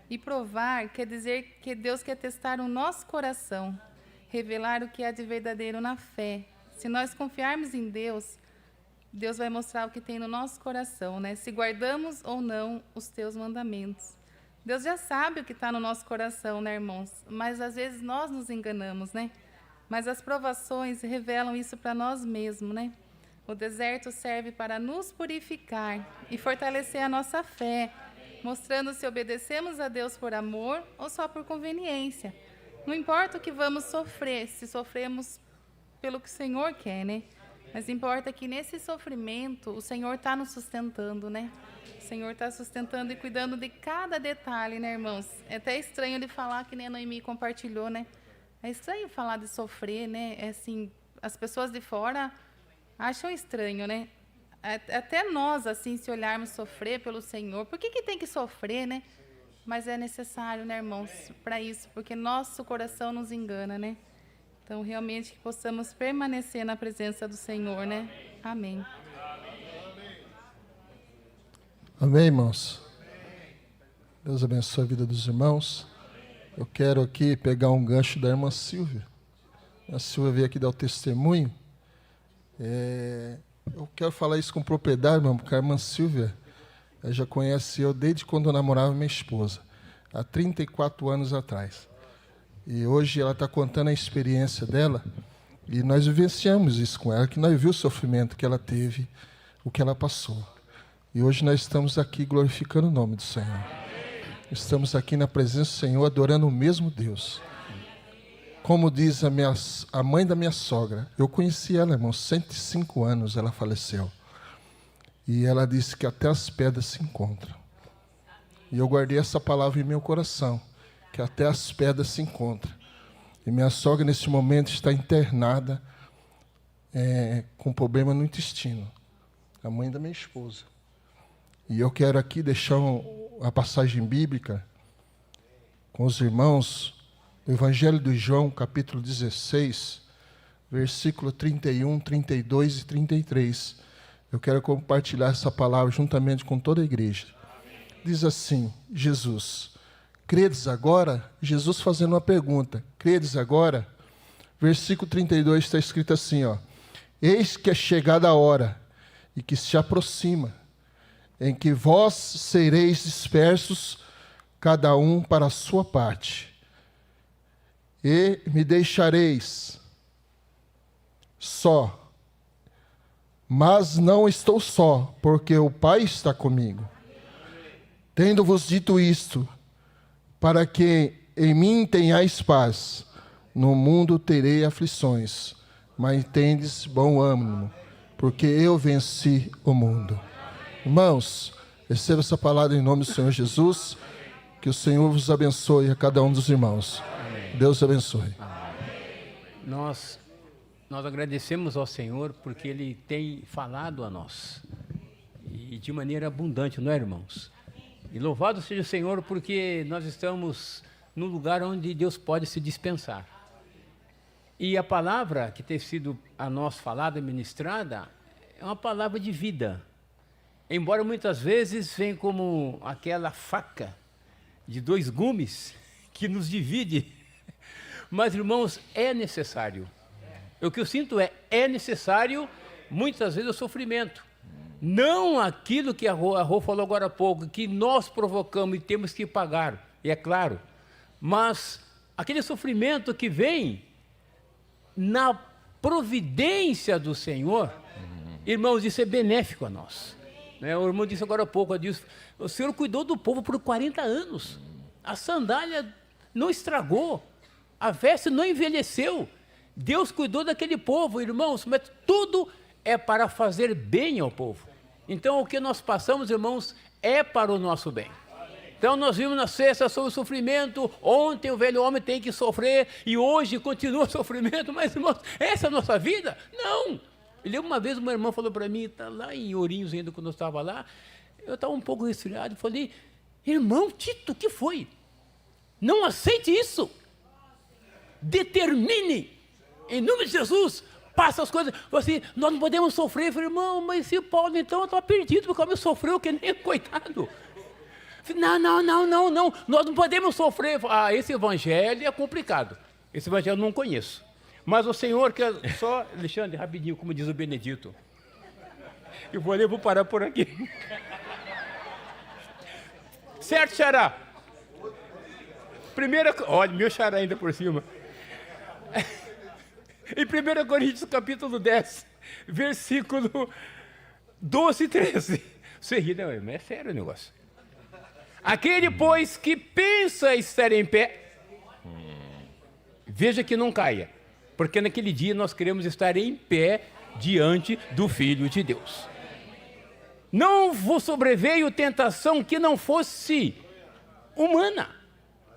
E provar quer dizer que Deus quer testar o nosso coração, revelar o que há de verdadeiro na fé. Se nós confiarmos em Deus, Deus vai mostrar o que tem no nosso coração, né? Se guardamos ou não os teus mandamentos. Deus já sabe o que está no nosso coração, né, irmãos? Mas às vezes nós nos enganamos, né? Mas as provações revelam isso para nós mesmos, né? O deserto serve para nos purificar e fortalecer a nossa fé, mostrando se obedecemos a Deus por amor ou só por conveniência. Não importa o que vamos sofrer, se sofremos pelo que o Senhor quer, né? Mas importa que nesse sofrimento o Senhor está nos sustentando, né? O Senhor está sustentando e cuidando de cada detalhe, né, irmãos? É até estranho de falar, que nem a Noemi compartilhou, né? É estranho falar de sofrer, né? É assim, as pessoas de fora acham estranho, né? Até nós, assim, se olharmos sofrer pelo Senhor, por que tem que sofrer, né? Mas é necessário, né, irmãos, para isso, porque nosso coração nos engana, né? Então, realmente, que possamos permanecer na presença do Senhor, né? Amém. Amém, irmãos? Deus abençoe a vida dos irmãos. Eu quero aqui pegar um gancho da irmã Silvia. A Silvia veio aqui dar o testemunho. Eu quero falar isso com propriedade, irmão, porque a irmã Silvia já conhece eu desde quando eu namorava minha esposa. há 34 anos atrás. E hoje ela está contando a experiência dela, e nós vivenciamos isso com ela, que nós vimos o sofrimento que ela teve, o que ela passou. E hoje nós estamos aqui glorificando o nome do Senhor. Estamos aqui na presença do Senhor, adorando o mesmo Deus. Como diz a mãe da minha sogra, eu conheci ela, irmão, 105 anos ela faleceu. E ela disse que até as pedras se encontram. E eu guardei essa palavra em meu coração, que até as pedras se encontram. E minha sogra, nesse momento, está internada com problema no intestino. A mãe da minha esposa. E eu quero aqui deixar a passagem bíblica com os irmãos, o Evangelho de João, capítulo 16, versículo 31, 32 e 33. Eu quero compartilhar essa palavra juntamente com toda a igreja. Diz assim, Jesus, credes agora? Jesus fazendo uma pergunta, credes agora? Versículo 32 está escrito assim, ó, eis que é chegada a hora, e que se aproxima, em que vós sereis dispersos, cada um para a sua parte, e me deixareis só, mas não estou só, porque o Pai está comigo. Tendo-vos dito isto, para que em mim tenhais paz, no mundo terei aflições, mas tendes bom ânimo, porque eu venci o mundo. Irmãos, receba essa palavra em nome do Senhor Jesus, que o Senhor vos abençoe a cada um dos irmãos. Amém. Deus abençoe. Nós agradecemos ao Senhor porque Ele tem falado a nós, e de maneira abundante, não é, irmãos? E louvado seja o Senhor porque nós estamos num lugar onde Deus pode se dispensar. E a palavra que tem sido a nós falada e ministrada é uma palavra de vida. Embora muitas vezes venha como aquela faca de 2 gumes que nos divide. Mas, irmãos, é necessário. O que eu sinto é necessário, muitas vezes, o sofrimento. Não aquilo que a Rô falou agora há pouco, que nós provocamos e temos que pagar, e é claro. Mas aquele sofrimento que vem na providência do Senhor, irmãos, isso é benéfico a nós. O irmão disse agora há pouco, o Senhor cuidou do povo por 40 anos. A sandália não estragou, a veste não envelheceu. Deus cuidou daquele povo, irmãos, mas tudo é para fazer bem ao povo. Então, o que nós passamos, irmãos, é para o nosso bem. Então, nós vimos na sexta sobre o sofrimento. Ontem o velho homem tem que sofrer e hoje continua o sofrimento. Mas, irmãos, essa é a nossa vida? Não! Uma vez uma irmã falou para mim, está lá em Ourinhos ainda, quando eu estava lá, eu estava um pouco resfriado, falei, irmão Tito, o que foi? Não aceite isso. Determine, em nome de Jesus, passa as coisas. Assim, nós não podemos sofrer. Eu falei, irmão, mas se Paulo, então, eu estava perdido, porque o homem sofreu que nem coitado. Não, nós não podemos sofrer. Esse evangelho é complicado. Esse evangelho eu não conheço. Mas o Senhor quer só... Alexandre, rapidinho, como diz o Benedito. Eu vou parar por aqui. Certo, Xará? Olha, meu Xará ainda por cima. Em 1 Coríntios, capítulo 10, versículo 12 e 13. Você ri, não, é sério o negócio. Aquele, pois, que pensa estar em pé, veja que não caia, porque naquele dia nós queremos estar em pé diante do Filho de Deus. Não vos sobreveio tentação que não fosse humana,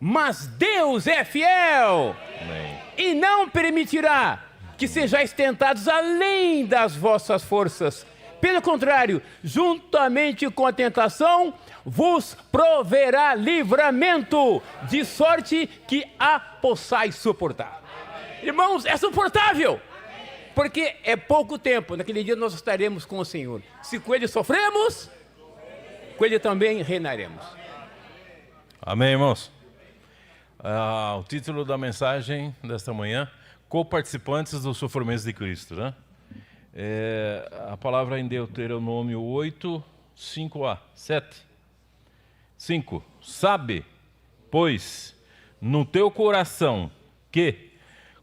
mas Deus é fiel. Amém. E não permitirá que sejais tentados além das vossas forças. Pelo contrário, juntamente com a tentação, vos proverá livramento, de sorte que a possais suportar. Irmãos, é suportável, porque é pouco tempo. Naquele dia nós estaremos com o Senhor. Se com Ele sofremos, com Ele também reinaremos. Amém, irmãos? O título da mensagem desta manhã, co-participantes dos sofrimentos de Cristo, né? A palavra em Deuteronômio 8, 5a, 7. 5. Sabe pois, no teu coração, que,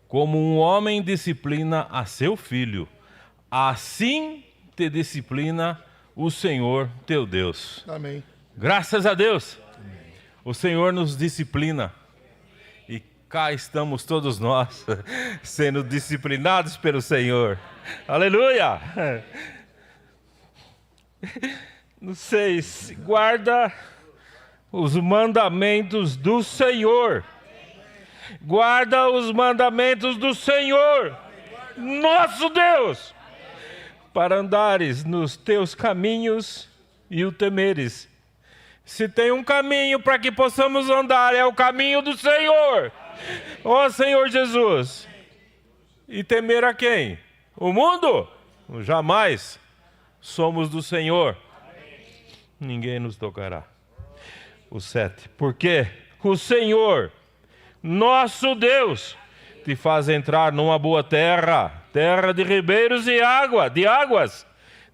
como um homem disciplina a seu filho, assim te disciplina o Senhor teu Deus. Amém. Graças a Deus. O Senhor nos disciplina. E cá estamos todos nós, sendo disciplinados pelo Senhor. Aleluia! No 6, guarda os mandamentos do Senhor. Guarda os mandamentos do Senhor, nosso Deus, para andares nos teus caminhos e o temeres. Se tem um caminho para que possamos andar, é o caminho do Senhor. Ó Senhor Jesus. E temer a quem? O mundo? Jamais. Somos do Senhor. Ninguém nos tocará. O 7. Porque o Senhor, nosso Deus, te faz entrar numa boa terra, terra de ribeiros e águas,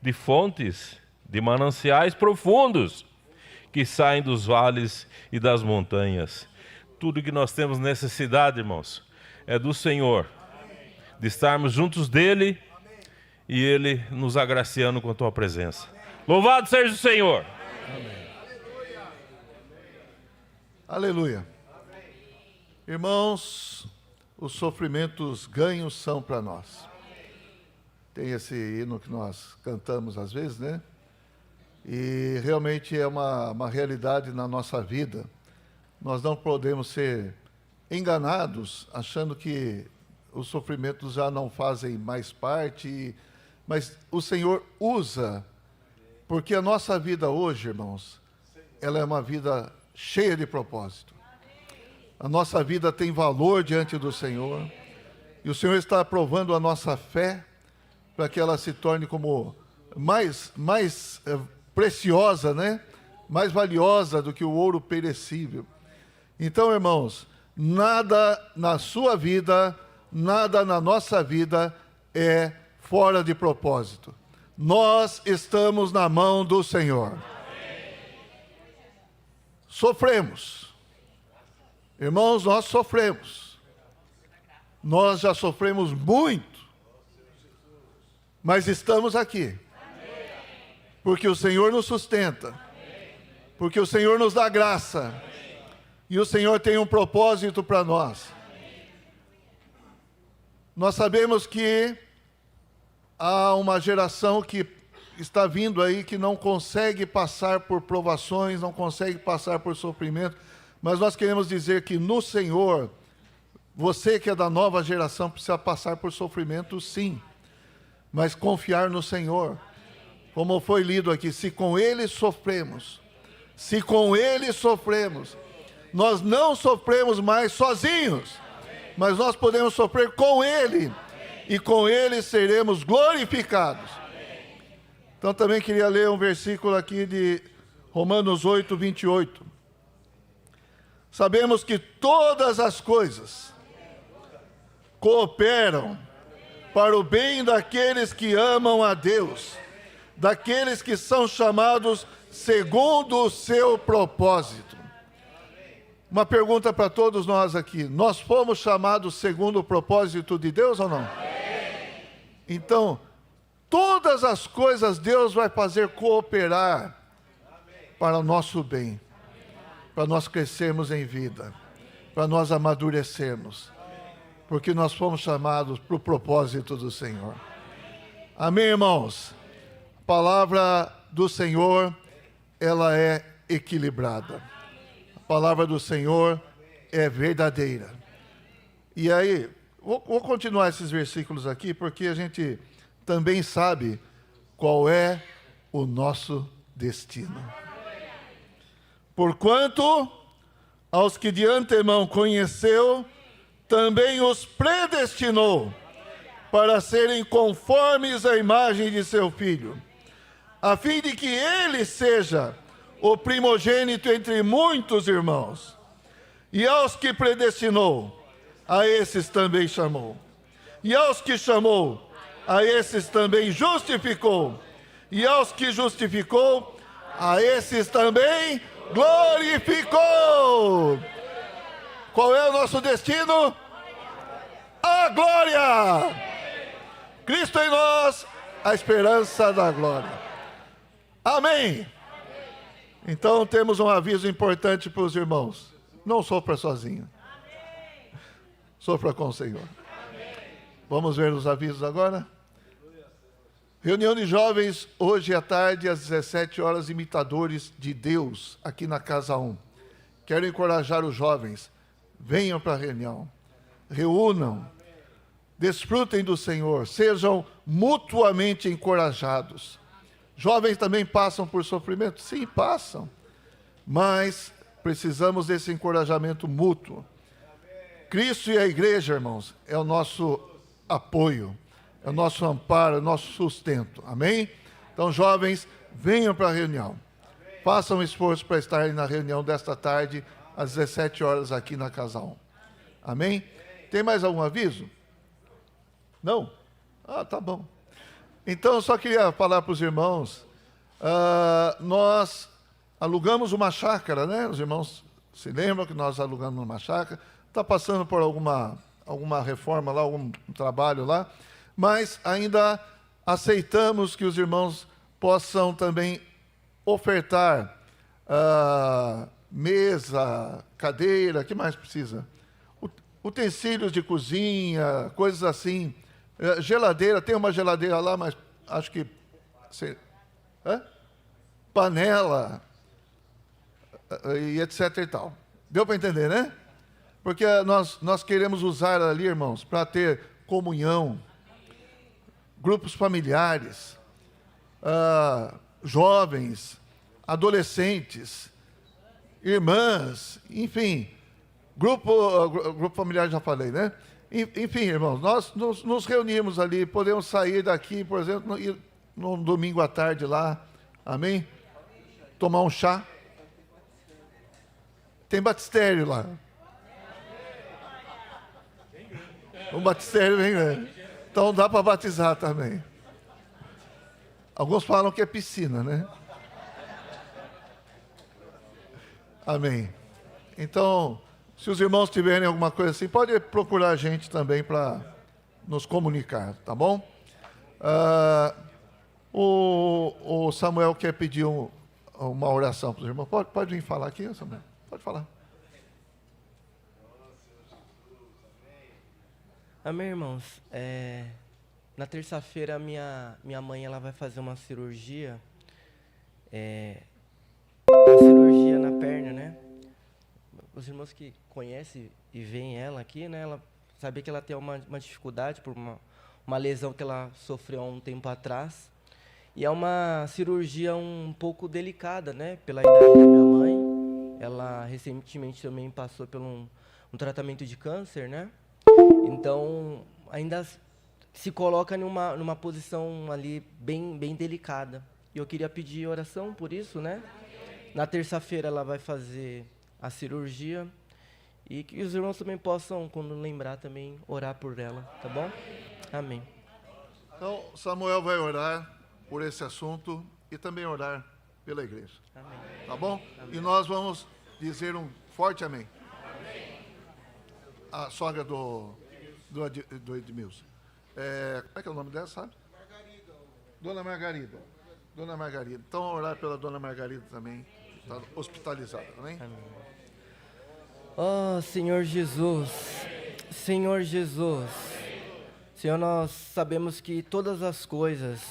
de fontes, de mananciais profundos, que saem dos vales e das montanhas. Tudo que nós temos necessidade, irmãos, é do Senhor, de estarmos juntos dEle e Ele nos agraciando com a tua presença. Louvado seja o Senhor! Amém. Aleluia. Irmãos, os sofrimentos ganhos são para nós. Tem esse hino que nós cantamos às vezes, né? E realmente é uma realidade na nossa vida. Nós não podemos ser enganados achando que os sofrimentos já não fazem mais parte, mas o Senhor usa, porque a nossa vida hoje, irmãos, ela é uma vida cheia de propósito. A nossa vida tem valor diante do Senhor, e o Senhor está aprovando a nossa fé para que ela se torne como mais preciosa, né? Mais valiosa do que o ouro perecível. Então, irmãos, nada na sua vida, nada na nossa vida é fora de propósito. Nós estamos na mão do Senhor. Sofremos. Irmãos, nós sofremos. Nós já sofremos muito. Mas estamos aqui. Porque o Senhor nos sustenta. Porque o Senhor nos dá graça. E o Senhor tem um propósito para nós. Nós sabemos que há uma geração que está vindo aí que não consegue passar por provações, não consegue passar por sofrimento, mas nós queremos dizer que no Senhor, você que é da nova geração precisa passar por sofrimento sim, mas confiar no Senhor. Como foi lido aqui, se com Ele sofremos, nós não sofremos mais sozinhos, mas nós podemos sofrer com Ele, e com Ele seremos glorificados. Então também queria ler um versículo aqui de Romanos 8, 28. Sabemos que todas as coisas cooperam para o bem daqueles que amam a Deus, daqueles que são chamados segundo o seu propósito. Uma pergunta para todos nós aqui: nós fomos chamados segundo o propósito de Deus ou não? Então, todas as coisas Deus vai fazer cooperar para o nosso bem, para nós crescermos em vida, para nós amadurecermos, porque nós fomos chamados para o propósito do Senhor. Amém, irmãos? A palavra do Senhor, ela é equilibrada. A palavra do Senhor é verdadeira. E aí, vou continuar esses versículos aqui, porque a gente também sabe qual é o nosso destino. Porquanto, aos que de antemão conheceu, também os predestinou para serem conformes à imagem de seu Filho, a fim de que ele seja o primogênito entre muitos irmãos. E aos que predestinou, a esses também chamou. E aos que chamou, a esses também justificou. E aos que justificou, a esses também glorificou. Qual é o nosso destino? A glória! Cristo em nós, a esperança da glória. Amém! Então temos um aviso importante para os irmãos. Não sofra sozinho. Sofra com o Senhor. Vamos ver os avisos agora? Reunião de jovens hoje à tarde às 17 horas, imitadores de Deus, aqui na Casa 1. Quero encorajar os jovens. Venham para a reunião. Reúnam. Desfrutem do Senhor. Sejam mutuamente encorajados. Jovens também passam por sofrimento? Sim, passam. Mas precisamos desse encorajamento mútuo. Cristo e a igreja, irmãos, é o nosso apoio, é o nosso amparo, é o nosso sustento. Amém? Então, jovens, venham para a reunião. Façam um esforço para estarem na reunião desta tarde, às 17 horas, aqui na Casa 1. Amém? Tem mais algum aviso? Não? Ah, tá bom. Então, eu só queria falar para os irmãos, nós alugamos uma chácara, né? Os irmãos se lembram que nós alugamos uma chácara. Está passando por alguma reforma lá, algum trabalho lá, mas ainda aceitamos que os irmãos possam também ofertar mesa, cadeira, o que mais precisa? Utensílios de cozinha, coisas assim. Geladeira, tem uma geladeira lá, mas acho que... panela, e etc e tal. Deu para entender, né? Porque nós queremos usar ali, irmãos, para ter comunhão, grupos familiares, jovens, adolescentes, irmãs, enfim, grupo familiar já falei, né? Enfim, irmãos, nós nos reunimos ali, podemos sair daqui, por exemplo, ir no domingo à tarde lá, amém? Tomar um chá. Tem batistério lá. Um batistério bem grande. Então dá para batizar também. Alguns falam que é piscina, né? Amém. Então, se os irmãos tiverem alguma coisa assim, pode procurar a gente também para nos comunicar, tá bom? O Samuel quer pedir uma oração para os irmãos. Pode vir falar aqui, Samuel? Pode falar. Amém, irmãos. Na terça-feira, minha mãe ela vai fazer uma cirurgia. A cirurgia na perna, né? Os irmãos que conhecem e veem ela aqui, né? Ela sabia que ela tem uma dificuldade por uma lesão que ela sofreu há um tempo atrás. E é uma cirurgia um pouco delicada, né? Pela idade da minha mãe. Ela recentemente também passou por um tratamento de câncer, né? Então, ainda se coloca numa posição ali bem delicada. E eu queria pedir oração por isso, né? Na terça-feira ela vai fazer a cirurgia. E que os irmãos também possam, quando lembrar, também orar por ela, tá bom? Amém. Então, Samuel vai orar por esse assunto e também orar pela igreja. Amém. Tá bom? Amém. E nós vamos dizer um forte amém. A sogra do Edmilson. Como é que é o nome dela, sabe? Margarida. Dona Margarida. Dona Margarida. Então, orar pela Dona Margarida também. Está hospitalizada, amém? Amém. Oh, Senhor Jesus. Senhor Jesus. Senhor, nós sabemos que todas as coisas,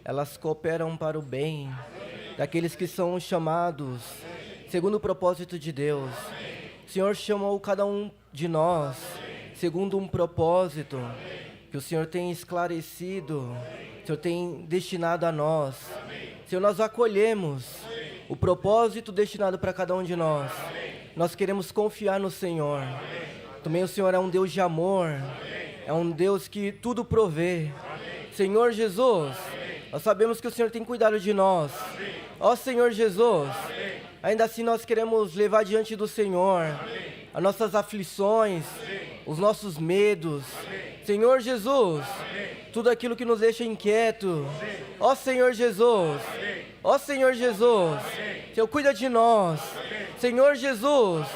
elas cooperam para o bem daqueles que são chamados segundo o propósito de Deus. O Senhor chamou cada um de nós segundo um propósito que o Senhor tem esclarecido, o Senhor tem destinado a nós. Senhor, nós acolhemos o propósito destinado para cada um de nós. Nós queremos confiar no Senhor. Também o Senhor é um Deus de amor, é um Deus que tudo provê. Senhor Jesus, nós sabemos que o Senhor tem cuidado de nós. Ó Senhor Jesus, ainda assim nós queremos levar diante do Senhor as nossas aflições, os nossos medos. Senhor Jesus, tudo aquilo que nos deixa inquieto. Ó Senhor Jesus, ó Senhor Jesus, Senhor, cuida de nós. Senhor Jesus,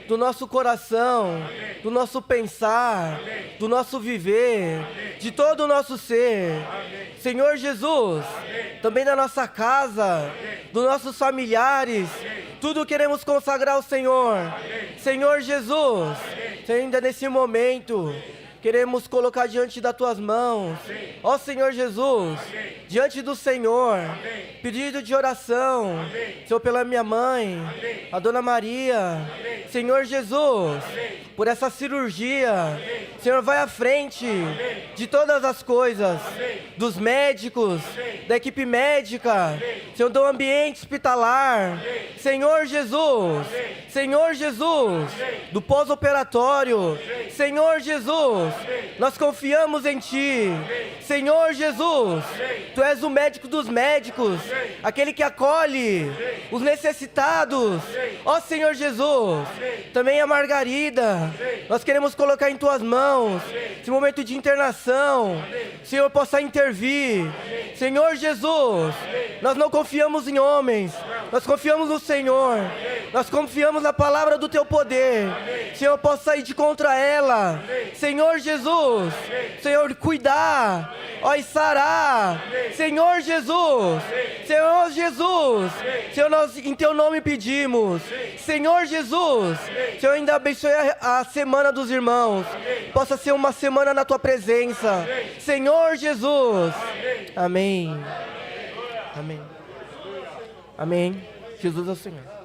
do nosso coração, do nosso pensar, do nosso viver, de todo o nosso ser. Senhor Jesus, também da nossa casa, dos nossos familiares, tudo queremos consagrar ao Senhor. Senhor Jesus, ainda nesse momento, queremos colocar diante das Tuas mãos, ó Senhor Jesus, diante do Senhor, pedido de oração, Senhor, pela minha mãe, a Dona Maria, Senhor Jesus, por essa cirurgia, Senhor, vai à frente de todas as coisas, dos médicos, da equipe médica, Senhor, do ambiente hospitalar, Senhor Jesus, do pós-operatório, Senhor Jesus, nós confiamos em Ti, Senhor Jesus, Tu és o médico dos médicos, aquele que acolhe os necessitados, ó Senhor Jesus, também a Margarida, nós queremos colocar em Tuas mãos, esse momento de internação, Senhor, possa intervir, Senhor Jesus, nós não confiamos em homens, nós confiamos no Senhor, nós confiamos na palavra do Teu poder, Senhor, possa ir de contra ela, Senhor Jesus, Senhor, cuidar, ó, e sarar, Senhor Jesus, Senhor, nós em Teu nome pedimos, Senhor Jesus, Senhor, ainda abençoe a semana dos irmãos, possa ser uma semana na Tua presença, Senhor Jesus, amém, amém, amém, Jesus é o Senhor.